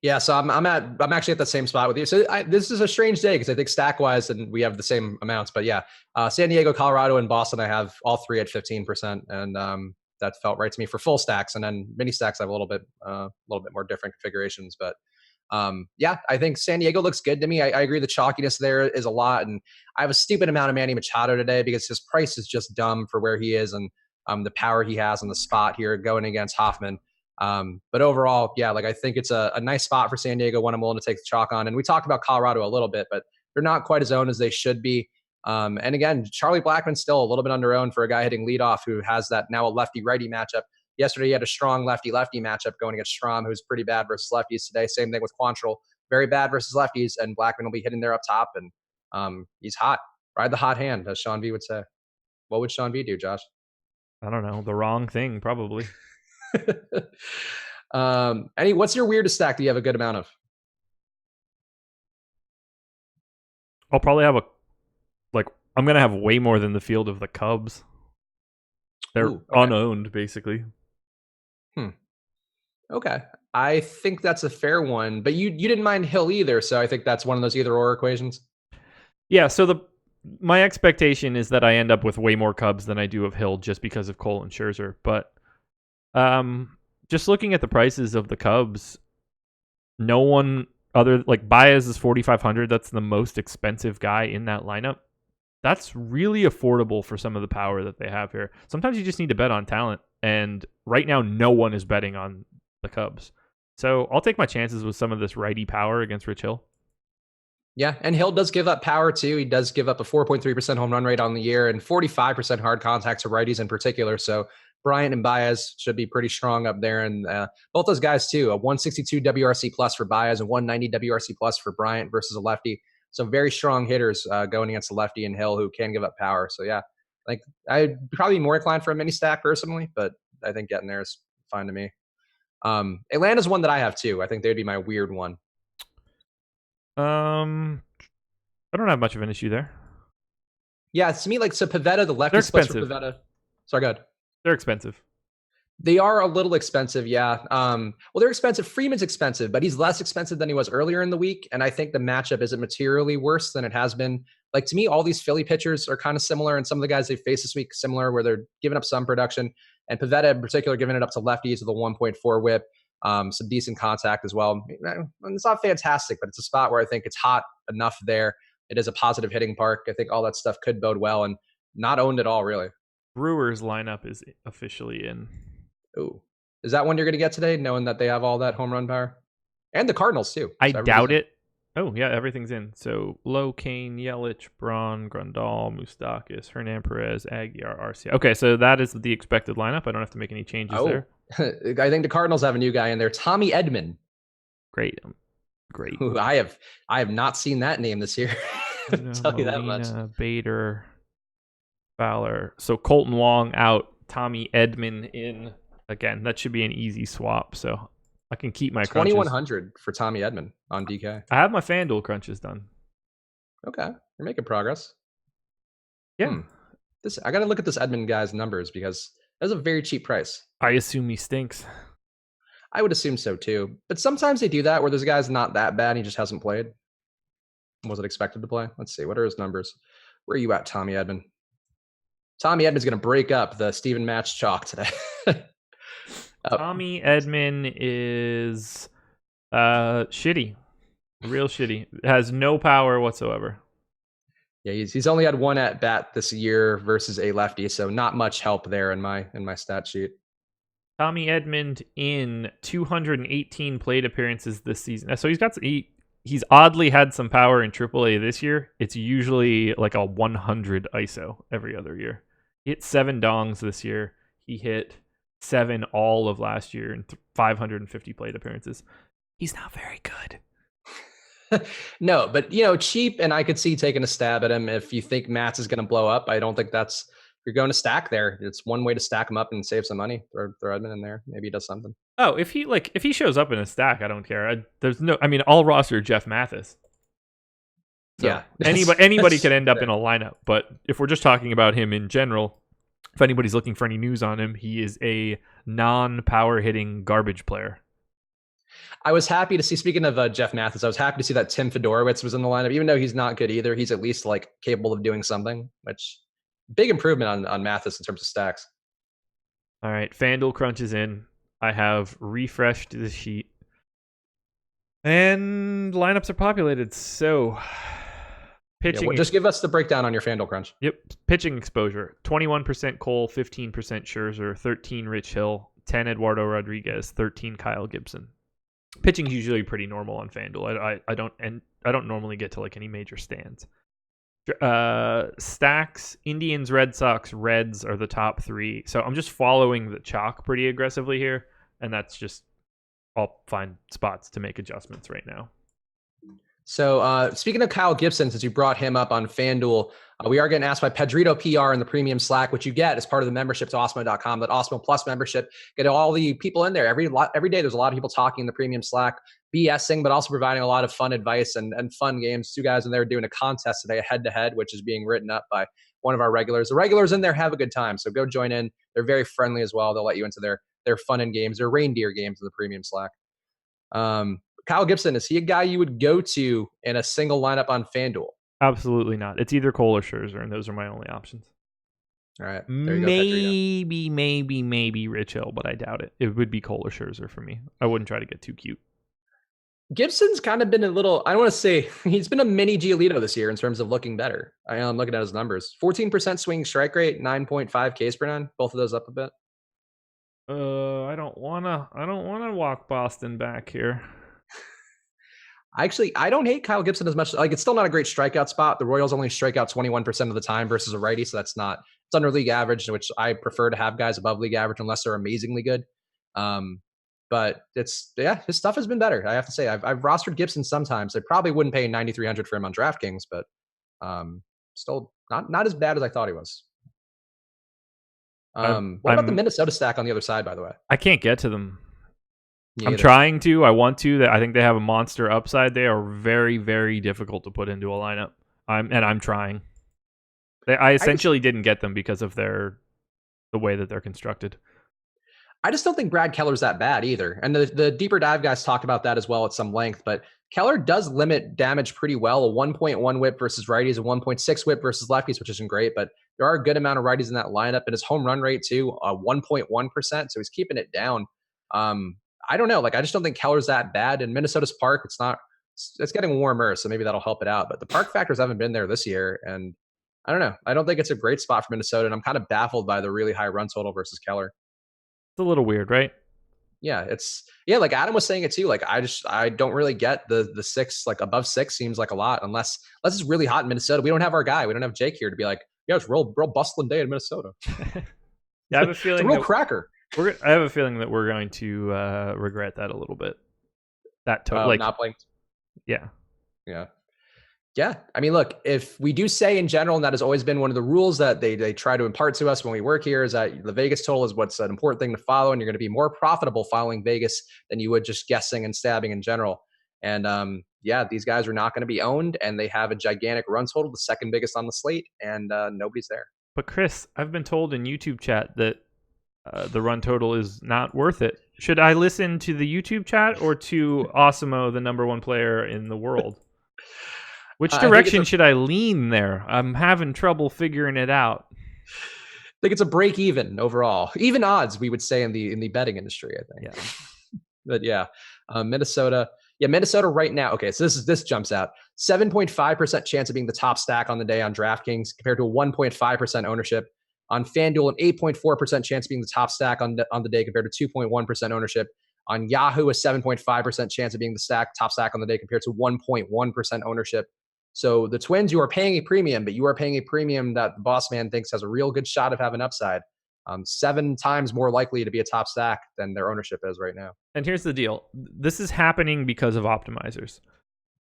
Yeah, so I'm actually at the same spot with you. So this is a strange day because I think stack wise, and we have the same amounts. But yeah, San Diego, Colorado, and Boston, I have all three at 15%, and that felt right to me for full stacks. And then mini stacks, I have a little bit more different configurations. But yeah, I think San Diego looks good to me. I agree the chalkiness there is a lot, and I have a stupid amount of Manny Machado today because his price is just dumb for where he is and the power he has on the spot here going against Hoffman. But overall, yeah, like I think it's a nice spot for San Diego, one I'm willing to take the chalk on. And we talked about Colorado a little bit, but they're not quite as owned as they should be. And again, Charlie Blackmon's still a little bit under owned for a guy hitting leadoff who has that now a lefty-righty matchup. Yesterday, he had a strong lefty-lefty matchup going against Strom, who's pretty bad versus lefties today. Same thing with Quantrill, very bad versus lefties, and Blackmon will be hitting there up top, and he's hot. Ride the hot hand, as Sean V would say. What would Sean V do, Josh? I don't know. The wrong thing, probably. What's your weirdest stack that you have a good amount of? I'll probably have I'm going to have way more than the field of the Cubs. They're unowned, basically. Okay. I think that's a fair one, but you didn't mind Hill either, so I think that's one of those either-or equations. Yeah, so my expectation is that I end up with way more Cubs than I do of Hill just because of Cole and Scherzer, but just looking at the prices of the Cubs, no one other, like Baez is 4,500. That's the most expensive guy in that lineup. That's really affordable for some of the power that they have here. Sometimes you just need to bet on talent, and right now no one is betting on the Cubs. So I'll take my chances with some of this righty power against Rich Hill. Yeah, and Hill does give up power too. He does give up a 4.3% home run rate on the year and 45% hard contacts to righties in particular. So Bryant and Baez should be pretty strong up there. And both those guys too, a 162 WRC plus for Baez and 190 WRC plus for Bryant versus a lefty. So very strong hitters going against a lefty and Hill who can give up power. So yeah, like I'd probably be more inclined for a mini stack personally, but I think getting there is fine to me. Atlanta's one that I have too. I think they'd be my weird one. I don't have much of an issue there. Yeah, to me, like, so Pivetta, the lefty splits for Pivetta. Sorry, go ahead. They're expensive. They are a little expensive, yeah. Well, they're expensive. Freeman's expensive, but he's less expensive than he was earlier in the week. And I think the matchup isn't materially worse than it has been. Like, to me, all these Philly pitchers are kind of similar, and some of the guys they faced this week similar, where they're giving up some production. And Pivetta, in particular, giving it up to lefties with a 1.4 whip. Some decent contact as well. It's not fantastic, but it's a spot where I think it's hot enough there. It is a positive hitting park. I think all that stuff could bode well and not owned at all, really. Brewers lineup is officially in. Ooh. Is that one you're going to get today, knowing that they have all that home run power? And the Cardinals, too. I doubt it. Oh, yeah, everything's in. So, Lowe, Kane, Yelich, Braun, Grandal, Moustakas, Hernan Perez, Aguiar, Arcia. Okay, so that is the expected lineup. I don't have to make any changes there. I think the Cardinals have a new guy in there, Tommy Edman. Great. Ooh, I have not seen that name this year. I'll tell you that much. Bader, Fowler. So Colton Wong out, Tommy Edman in. Again, that should be an easy swap. So I can keep my 2,100 for Tommy Edman on DK. I have my FanDuel crunches done. Okay, you're making progress. Yeah. I got to look at this Edman guy's numbers because that's a very cheap price. I assume he stinks. I would assume so too. But sometimes they do that where there's a guy's not that bad and he just hasn't played. Wasn't expected to play. Let's see. What are his numbers? Where are you at, Tommy Edman? Tommy Edman's going to break up the Steven Match chalk today. Tommy Edman is shitty. Real shitty. Has no power whatsoever. Yeah, he's only had one at bat this year versus a lefty, so not much help there in my stat sheet. Tommy Edman in 218 plate appearances this season. So he's oddly had some power in AAA this year. It's usually like a 100 ISO every other year. He hit 7 dongs this year. He hit 7 all of last year in 550 plate appearances. He's not very good. No, but cheap, and I could see taking a stab at him if you think Matz is going to blow up. I don't think that's you're going to stack there, it's one way to stack him up and save some money. Throw Edman in there. Maybe he does something. Oh, if he shows up in a stack, I don't care. I'll roster Jeff Mathis. So yeah, anybody could end up in a lineup. But if we're just talking about him in general, if anybody's looking for any news on him, he is a non-power hitting garbage player. I was happy to see, speaking of Jeff Mathis, I was happy to see that Tim Fedorowicz was in the lineup. Even though he's not good either, he's at least like capable of doing something, which big improvement on Mathis in terms of stacks. All right, FanDuel crunches in. I have refreshed the sheet. And lineups are populated, so pitching. Just give us the breakdown on your FanDuel crunch. Yep, pitching exposure: 21% Cole, 15% Scherzer, 13 Rich Hill, 10 Eduardo Rodriguez, 13 Kyle Gibson. Pitching is usually pretty normal on FanDuel. I don't normally get to like any major stands. Stacks: Indians, Red Sox, Reds are the top 3. So I'm just following the chalk pretty aggressively here, and that's just I'll find spots to make adjustments right now. So speaking of Kyle Gibson, since you brought him up on FanDuel, we are getting asked by Pedrito PR in the premium Slack, which you get as part of the membership to Awesemo.com, that Awesemo Plus membership. Get all the people in there. Every day there's a lot of people talking in the premium Slack, BSing, but also providing a lot of fun advice and fun games. 2 guys in there doing a contest today, a head-to-head, which is being written up by one of our regulars. The regulars in there have a good time, so go join in. They're very friendly as well. They'll let you into their fun and games, their reindeer games in the premium Slack. Kyle Gibson, is he a guy you would go to in a single lineup on FanDuel? Absolutely not. It's either Cole or Scherzer, and those are my only options. All right. Maybe Rich Hill, but I doubt it. It would be Cole or Scherzer for me. I wouldn't try to get too cute. Gibson's kind of been a little, I don't want to say, he's been a mini Giolito this year in terms of looking better. I'm looking at his numbers. 14% swinging strike rate, 9.5 Ks per nine. Both of those up a bit. I don't wanna walk Boston back here. Actually, I don't hate Kyle Gibson as much. Like, it's still not a great strikeout spot. The Royals only strike out 21% of the time versus a righty, so it's under league average, which I prefer to have guys above league average unless they're amazingly good. But his stuff has been better. I have to say, I've rostered Gibson sometimes. I probably wouldn't pay $9,300 for him on DraftKings, but still not as bad as I thought he was. What about the Minnesota stack on the other side, by the way? I can't get to them. I'm trying to. I want to. I think they have a monster upside. They are very, very difficult to put into a lineup. I'm trying. I essentially didn't get them because of the way that they're constructed. I just don't think Brad Keller's that bad either. And the deeper dive guys talked about that as well at some length. But Keller does limit damage pretty well. A 1.1 whip versus righties, a 1.6 whip versus lefties, which isn't great. But there are a good amount of righties in that lineup. And his home run rate too, 1.1%. So he's keeping it down. I don't know. I just don't think Keller's that bad. In Minnesota's park, it's getting warmer, so maybe that'll help it out. But the park factors haven't been there this year. And I don't know. I don't think it's a great spot for Minnesota. And I'm kind of baffled by the really high run total versus Keller. It's a little weird, right? Yeah, like Adam was saying it too. I don't really get the 6, above 6 seems like a lot unless it's really hot in Minnesota. We don't have our guy. We don't have Jake here to be like, yeah, it's real bustling day in Minnesota. Yeah, I have a feeling it's a real cracker. I have a feeling that we're going to regret that a little bit. That not playing. Yeah. Yeah. I mean, look, if we do say in general, and that has always been one of the rules that they try to impart to us when we work here, is that the Vegas total is what's an important thing to follow, and you're going to be more profitable following Vegas than you would just guessing and stabbing in general. And these guys are not going to be owned, and they have a gigantic run total, the second biggest on the slate, and nobody's there. But Chris, I've been told in YouTube chat that the run total is not worth it. Should I listen to the YouTube chat or to Awesemo, the number 1 player in the world? Which direction should I lean there? I'm having trouble figuring it out. I think it's a break even overall. Even odds, we would say in the betting industry, I think. Yeah. But yeah, Minnesota. Yeah, Minnesota right now. Okay, so this jumps out. 7.5% chance of being the top stack on the day on DraftKings compared to a 1.5% ownership. On FanDuel, an 8.4% chance of being the top stack on the day compared to 2.1% ownership. On Yahoo, a 7.5% chance of being the top stack on the day compared to 1.1% ownership. So the Twins, you are paying a premium, but you are paying a premium that the boss man thinks has a real good shot of having upside. 7 times more likely to be a top stack than their ownership is right now. And here's the deal. This is happening because of optimizers.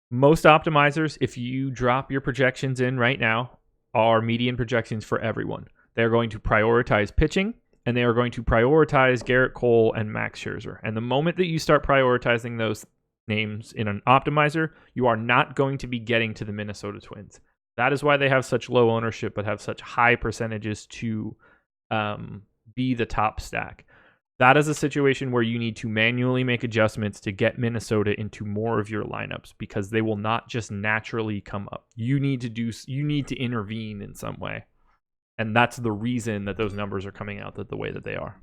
Most optimizers, if you drop your projections in right now, are median projections for everyone. They're going to prioritize pitching, and they are going to prioritize Garrett Cole and Max Scherzer. And the moment that you start prioritizing those names in an optimizer, you are not going to be getting to the Minnesota Twins. That is why they have such low ownership but have such high percentages to be the top stack. That is a situation where you need to manually make adjustments to get Minnesota into more of your lineups, because they will not just naturally come up. You need to intervene in some way. And that's the reason that those numbers are coming out the way that they are.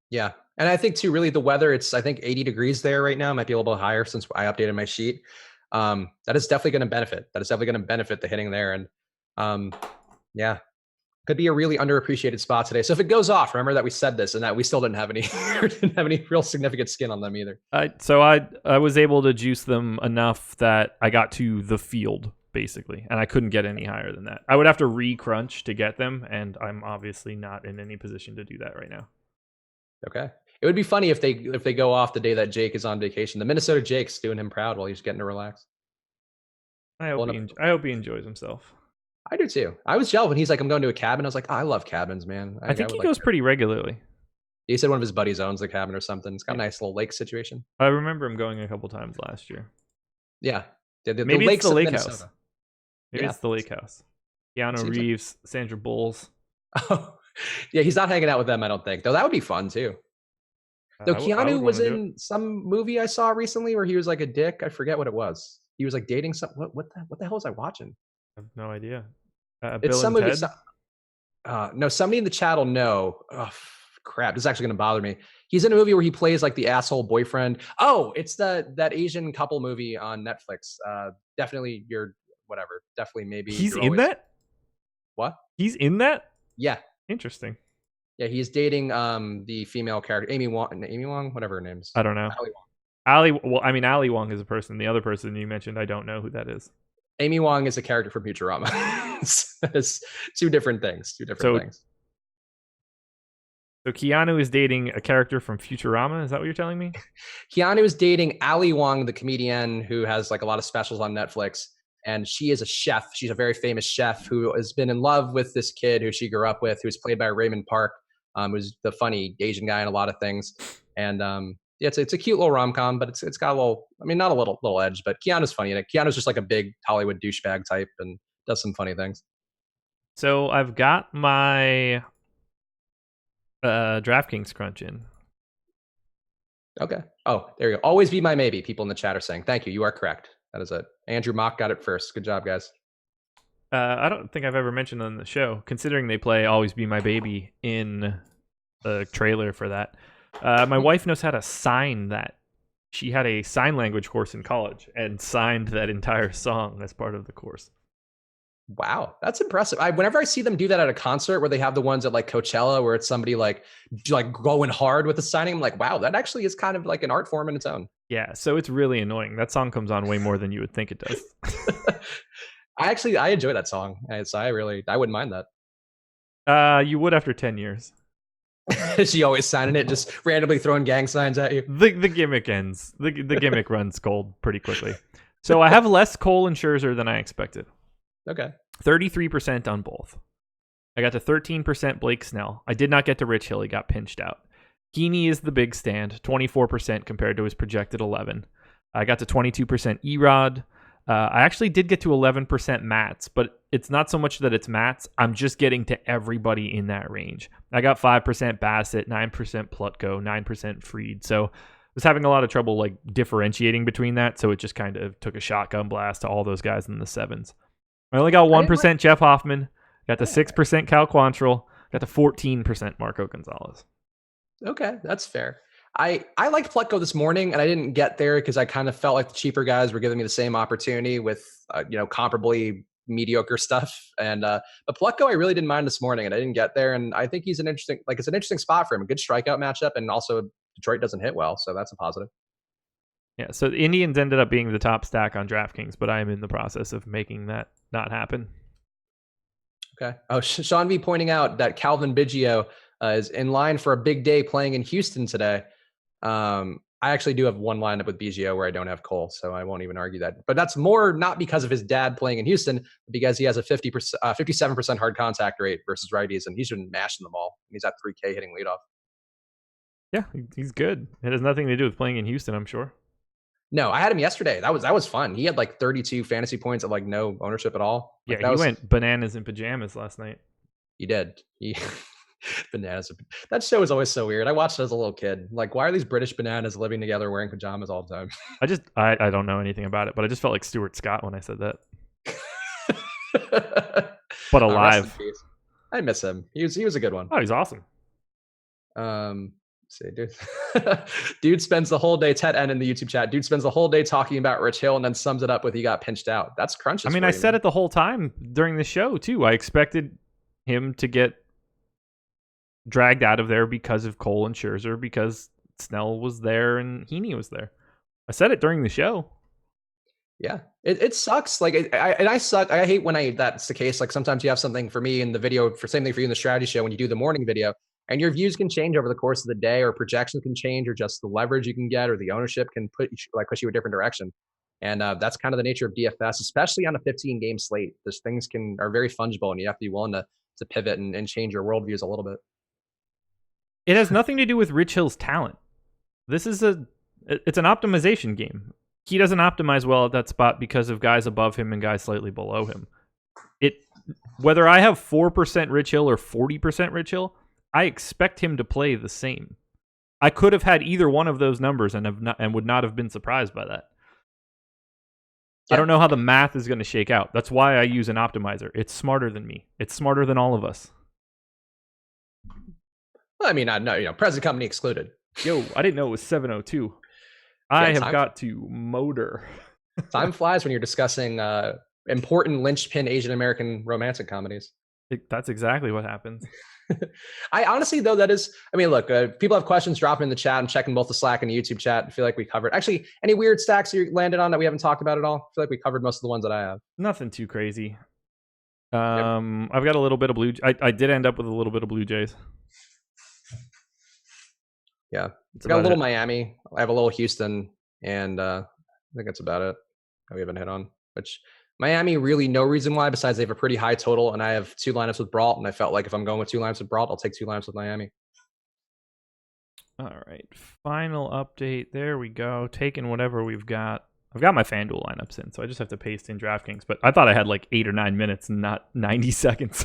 Yeah. And I think too, really the weather, it's, I think 80 degrees there right now. Might be a little bit higher since I updated my sheet. That is definitely going to benefit. That is definitely going to benefit the hitting there. And yeah, could be a really underappreciated spot today. So if it goes off, remember that we said this and that we still didn't have any real significant skin on them either. So I was able to juice them enough that I got to the field basically, and I couldn't get any higher than that. I would have to re-crunch to get them, and I'm obviously not in any position to do that right now. Okay. It would be funny if they go off the day that Jake is on vacation. The Minnesota Jake's doing him proud while he's getting to relax. I hope he enjoys himself. I do too. I was jealous when he's like, I'm going to a cabin. I was like, oh, I love cabins, man. I think he goes pretty regularly. He said one of his buddies owns the cabin or something. It's got a nice little lake situation. I remember him going a couple times last year. Yeah. Maybe it's the lake house. Maybe it's the lake house. Keanu Reeves, Sandra Bulls. Oh, yeah, he's not hanging out with them, I don't think. Though that would be fun too. Though Keanu was in some movie I saw recently where he was like a dick. I forget what it was. He was like dating some. What the hell was I watching? I have no idea. It's some movie. No, somebody in the chat will know. Oh crap! This is actually going to bother me. He's in a movie where he plays like the asshole boyfriend. Oh, it's that Asian couple movie on Netflix. Definitely your whatever. Definitely maybe. He's in that. What? He's in that. Yeah. Interesting. Yeah, he's dating the female character, Amy Wong, whatever her name is. I don't know. Ali Wong is a person. The other person you mentioned, I don't know who that is. Amy Wong is a character from Futurama. It's two different things. So Keanu is dating a character from Futurama? Is that what you're telling me? Keanu is dating Ali Wong, the comedian who has like a lot of specials on Netflix. And she is a chef. She's a very famous chef who has been in love with this kid who she grew up with, who's played by Raymond Park, who's the funny Asian guy in a lot of things. And yeah, it's a cute little rom-com, but it's got a little, I mean, not a little edge, but Keanu's funny in it. Keanu's just like a big Hollywood douchebag type and does some funny things. So I've got my DraftKings crunch in. Okay. Oh, there you go. Always be my maybe. People in the chat are saying, thank you. You are correct. That is it. Andrew Mock got it first. Good job, guys. I don't think I've ever mentioned on the show, considering they play Always Be My Baby in the trailer for that. My wife knows how to sign that. She had a sign language course in college and signed that entire song as part of the course. Wow, that's impressive. Whenever I see them do that at a concert where they have the ones at like Coachella where it's somebody like going hard with the signing, I'm like, wow, that actually is kind of like an art form in its own. Yeah, so it's really annoying. That song comes on way more than you would think it does. I enjoy that song. I wouldn't mind that. You would after 10 years. She always signing it, just randomly throwing gang signs at you. The gimmick ends. The gimmick runs cold pretty quickly. So I have less Cole and Scherzer than I expected. Okay. 33% on both. I got to 13% Blake Snell. I did not get to Rich Hill. He got pinched out. Heaney is the big stand, 24% compared to his projected 11. I got to 22% Erod. I actually did get to 11% Mats, but it's not so much that it's Mats. I'm just getting to everybody in that range. I got 5% Bassett, 9% Plutko, 9% Fried. So I was having a lot of trouble like differentiating between that. So it just kind of took a shotgun blast to all those guys in the sevens. I only got 1% Jeff Hoffman. Got to 6% Cal Quantrill. Got to 14% Marco Gonzalez. Okay, that's fair. I liked Plutko this morning, and I didn't get there because I kind of felt like the cheaper guys were giving me the same opportunity with comparably mediocre stuff. And but Plutko, I really didn't mind this morning, and I didn't get there. And I think he's it's an interesting spot for him. A good strikeout matchup, and also Detroit doesn't hit well, so that's a positive. Yeah, so the Indians ended up being the top stack on DraftKings, but I am in the process of making that not happen. Okay. Oh, Sean V pointing out that Calvin Biggio is in line for a big day playing in Houston today. I actually do have one lineup with BGO where I don't have Cole, so I won't even argue that. But that's more not because of his dad playing in Houston, but because he has a 57% hard contact rate versus righties, and he's been mashing them all. And he's at 3K hitting leadoff. Yeah, he's good. It has nothing to do with playing in Houston, I'm sure. No, I had him yesterday. That was fun. He had like 32 fantasy points at like no ownership at all. Like, yeah, he went bananas in pajamas last night. He did. Bananas. That show is always so weird. I watched it as a little kid. Like, why are these British bananas living together wearing pajamas all the time? I don't know anything about it, but I just felt like Stuart Scott when I said that. But alive. I miss him. He was a good one. Oh, he's awesome. See, dude spends the whole day, Ted N in the YouTube chat, dude spends the whole day talking about Rich Hill and then sums it up with he got pinched out. That's crunches. I mean, I said it the whole time during the show too. I expected him to get dragged out of there because of Cole and Scherzer, because Snell was there and Heaney was there. I said it during the show. Yeah, it sucks. Like, I suck. I hate when that's the case. Like, sometimes you have something for me in the video, for same thing for you in the strategy show when you do the morning video, and your views can change over the course of the day, or projections can change, or just the leverage you can get, or the ownership can push you a different direction. And that's kind of the nature of DFS, especially on a 15-game slate. Those things are very fungible, and you have to be willing to pivot and change your worldviews a little bit. It has nothing to do with Rich Hill's talent. It's an optimization game. He doesn't optimize well at that spot because of guys above him and guys slightly below him. Whether I have 4% Rich Hill or 40% Rich Hill, I expect him to play the same. I could have had either one of those numbers and would not have been surprised by that. Yeah. I don't know how the math is going to shake out. That's why I use an optimizer. It's smarter than me. It's smarter than all of us. Well, I mean, no, present company excluded. Yo, I didn't know it was 7:02. I have got to motor. Time flies when you're discussing important linchpin Asian American romantic comedies. That's exactly what happens. I honestly, though, look, people have questions, drop them in the chat. I'm checking both the Slack and the YouTube chat. I feel like we covered. Actually, any weird stacks you landed on that we haven't talked about at all? I feel like we covered most of the ones that I have. Nothing too crazy. I've got a little bit of blue. I did end up with a little bit of Blue Jays. Yeah, I got a little Miami. I have a little Houston, and I think that's about it that we haven't hit on. Which Miami, really no reason why, besides they have a pretty high total, and I have 2 lineups with Brault, and I felt like if I'm going with 2 lineups with Brault, I'll take 2 lineups with Miami. All right, final update. There we go. Taking whatever we've got. I've got my FanDuel lineups in, so I just have to paste in DraftKings. But I thought I had like 8 or 9 minutes, and not 90 seconds.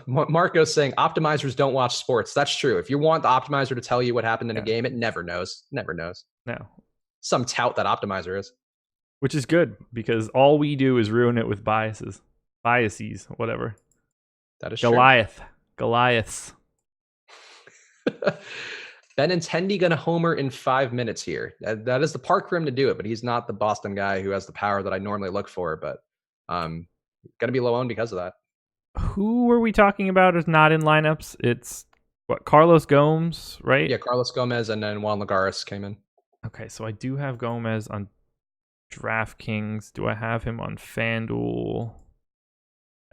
Marco's saying optimizers don't watch sports. That's true. If you want the optimizer to tell you what happened in a game, it never knows. Never knows. No. Some tout that optimizer is. Which is good, because all we do is ruin it with biases, whatever. That is Goliaths. Benintendi going to homer in 5 minutes here. That is the park for him to do it, but he's not the Boston guy who has the power that I normally look for. But going to be low owned because of that. Who were we talking about is not in lineups? It's Carlos Gomes, right? Yeah, Carlos Gomez, and then Juan Lagares came in. Okay, so I do have Gomez on DraftKings. Do I have him on FanDuel?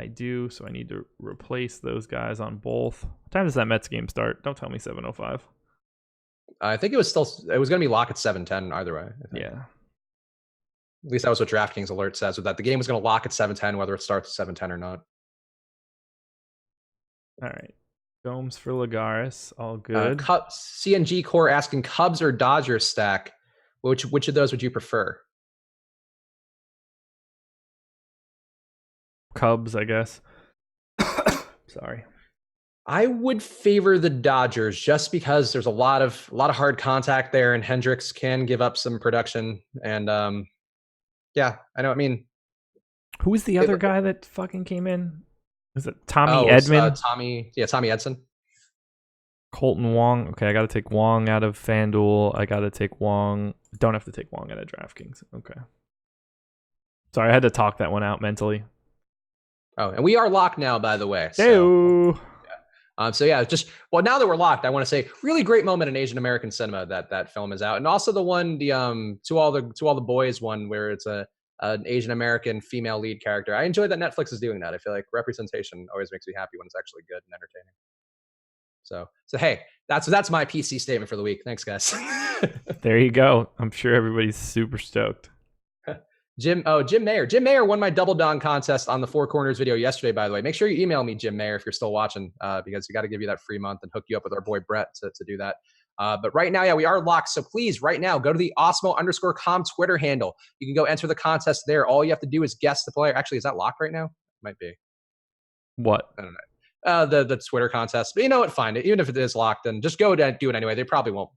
I do, so I need to replace those guys on both. What time does that Mets game start? Don't tell me 7:05. I think it was going to be lock at 7:10 either way. Yeah. At least that was what DraftKings alert says, with that the game was going to lock at 7:10, whether it starts at 7:10 or not. All right. Gomes for Lagares. All good. CNG Core asking Cubs or Dodgers stack. Which of those would you prefer? Cubs, I guess. Sorry. I would favor the Dodgers just because there's a lot of hard contact there, and Hendricks can give up some production. And yeah, I know. I mean, who was the other guy that fucking came in? Is it Tommy Edman? Tommy Edson. Colton Wong. Okay, I got to take Wong out of FanDuel. I got to take Wong. Don't have to take Wong out of DraftKings. Okay. Sorry, I had to talk that one out mentally. Oh, and we are locked now, by the way. So, now that we're locked, I want to say really great moment in Asian American cinema that film is out, and also the one to all the boys one where it's an Asian American female lead character. I enjoy that Netflix is doing that. I feel like representation always makes me happy when it's actually good and entertaining. So hey, that's my PC statement for the week. Thanks, guys. There you go. I'm sure everybody's super stoked. Jim Mayer won my double dong contest on the Four Corners video yesterday, by the way. Make sure you email me, Jim Mayer, if you're still watching, because we got to give you that free month and hook you up with our boy Brett to do that. But right now, yeah, we are locked. So please, right now, go to the Osmo_com Twitter handle. You can go enter the contest there. All you have to do is guess the player. Actually, is that locked right now? Might be. What? I don't know. The Twitter contest, but you know what? Find it. Even if it is locked, then just go and do it anyway. They probably won't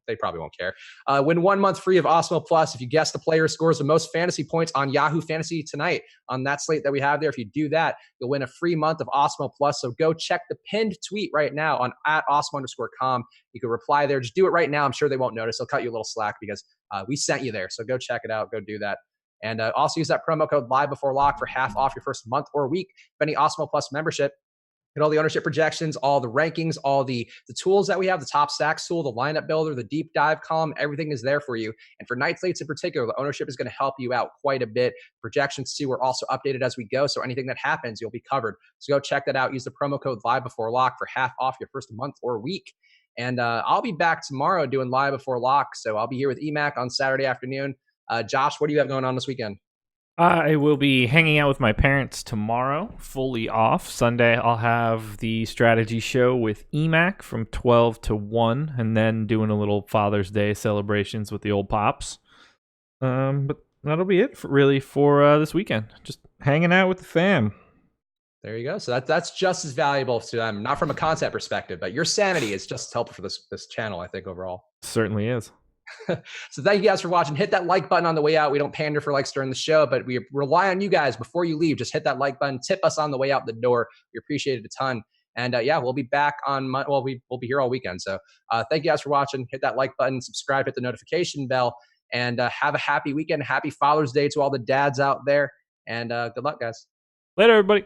care. Win 1 month free of Osmo Plus if you guess the player scores the most fantasy points on Yahoo Fantasy tonight on that slate that we have there. If you do that, you'll win a free month of Osmo Plus. So go check the pinned tweet right now on @Osmo_com. You can reply there. Just do it right now. I'm sure they won't notice. They'll cut you a little slack because we sent you there. So go check it out. Go do that. And also use that promo code live before lock for half off your first month or week of any Osmo Plus membership. Get all the ownership projections, all the rankings, all the tools that we have, the top stacks tool, the lineup builder, the deep dive column, everything is there for you. And for night slates in particular, the ownership is going to help you out quite a bit. Projections too are also updated as we go. So anything that happens, you'll be covered. So go check that out. Use the promo code live before lock for half off your first month or week. And I'll be back tomorrow doing live before lock. So I'll be here with EMAC on Saturday afternoon. Josh, what do you have going on this weekend? I will be hanging out with my parents tomorrow, fully off. Sunday, I'll have the strategy show with EMAC from 12 to 1, and then doing a little Father's Day celebrations with the old pops. But that'll be it for this weekend. Just hanging out with the fam. There you go. So that's just as valuable to them, not from a content perspective, but your sanity is just as helpful for this channel, I think, overall. Certainly is. So thank you guys for watching. Hit that like button on the way out. We don't pander for likes during the show, but we rely on you guys before you leave. Just hit that like button. Tip us on the way out the door. We appreciate it a ton. And yeah, we'll be back on we'll be here all weekend. So thank you guys for watching. Hit that like button, subscribe, hit the notification bell, and have a happy weekend. Happy Father's Day to all the dads out there. And good luck, guys. Later, everybody.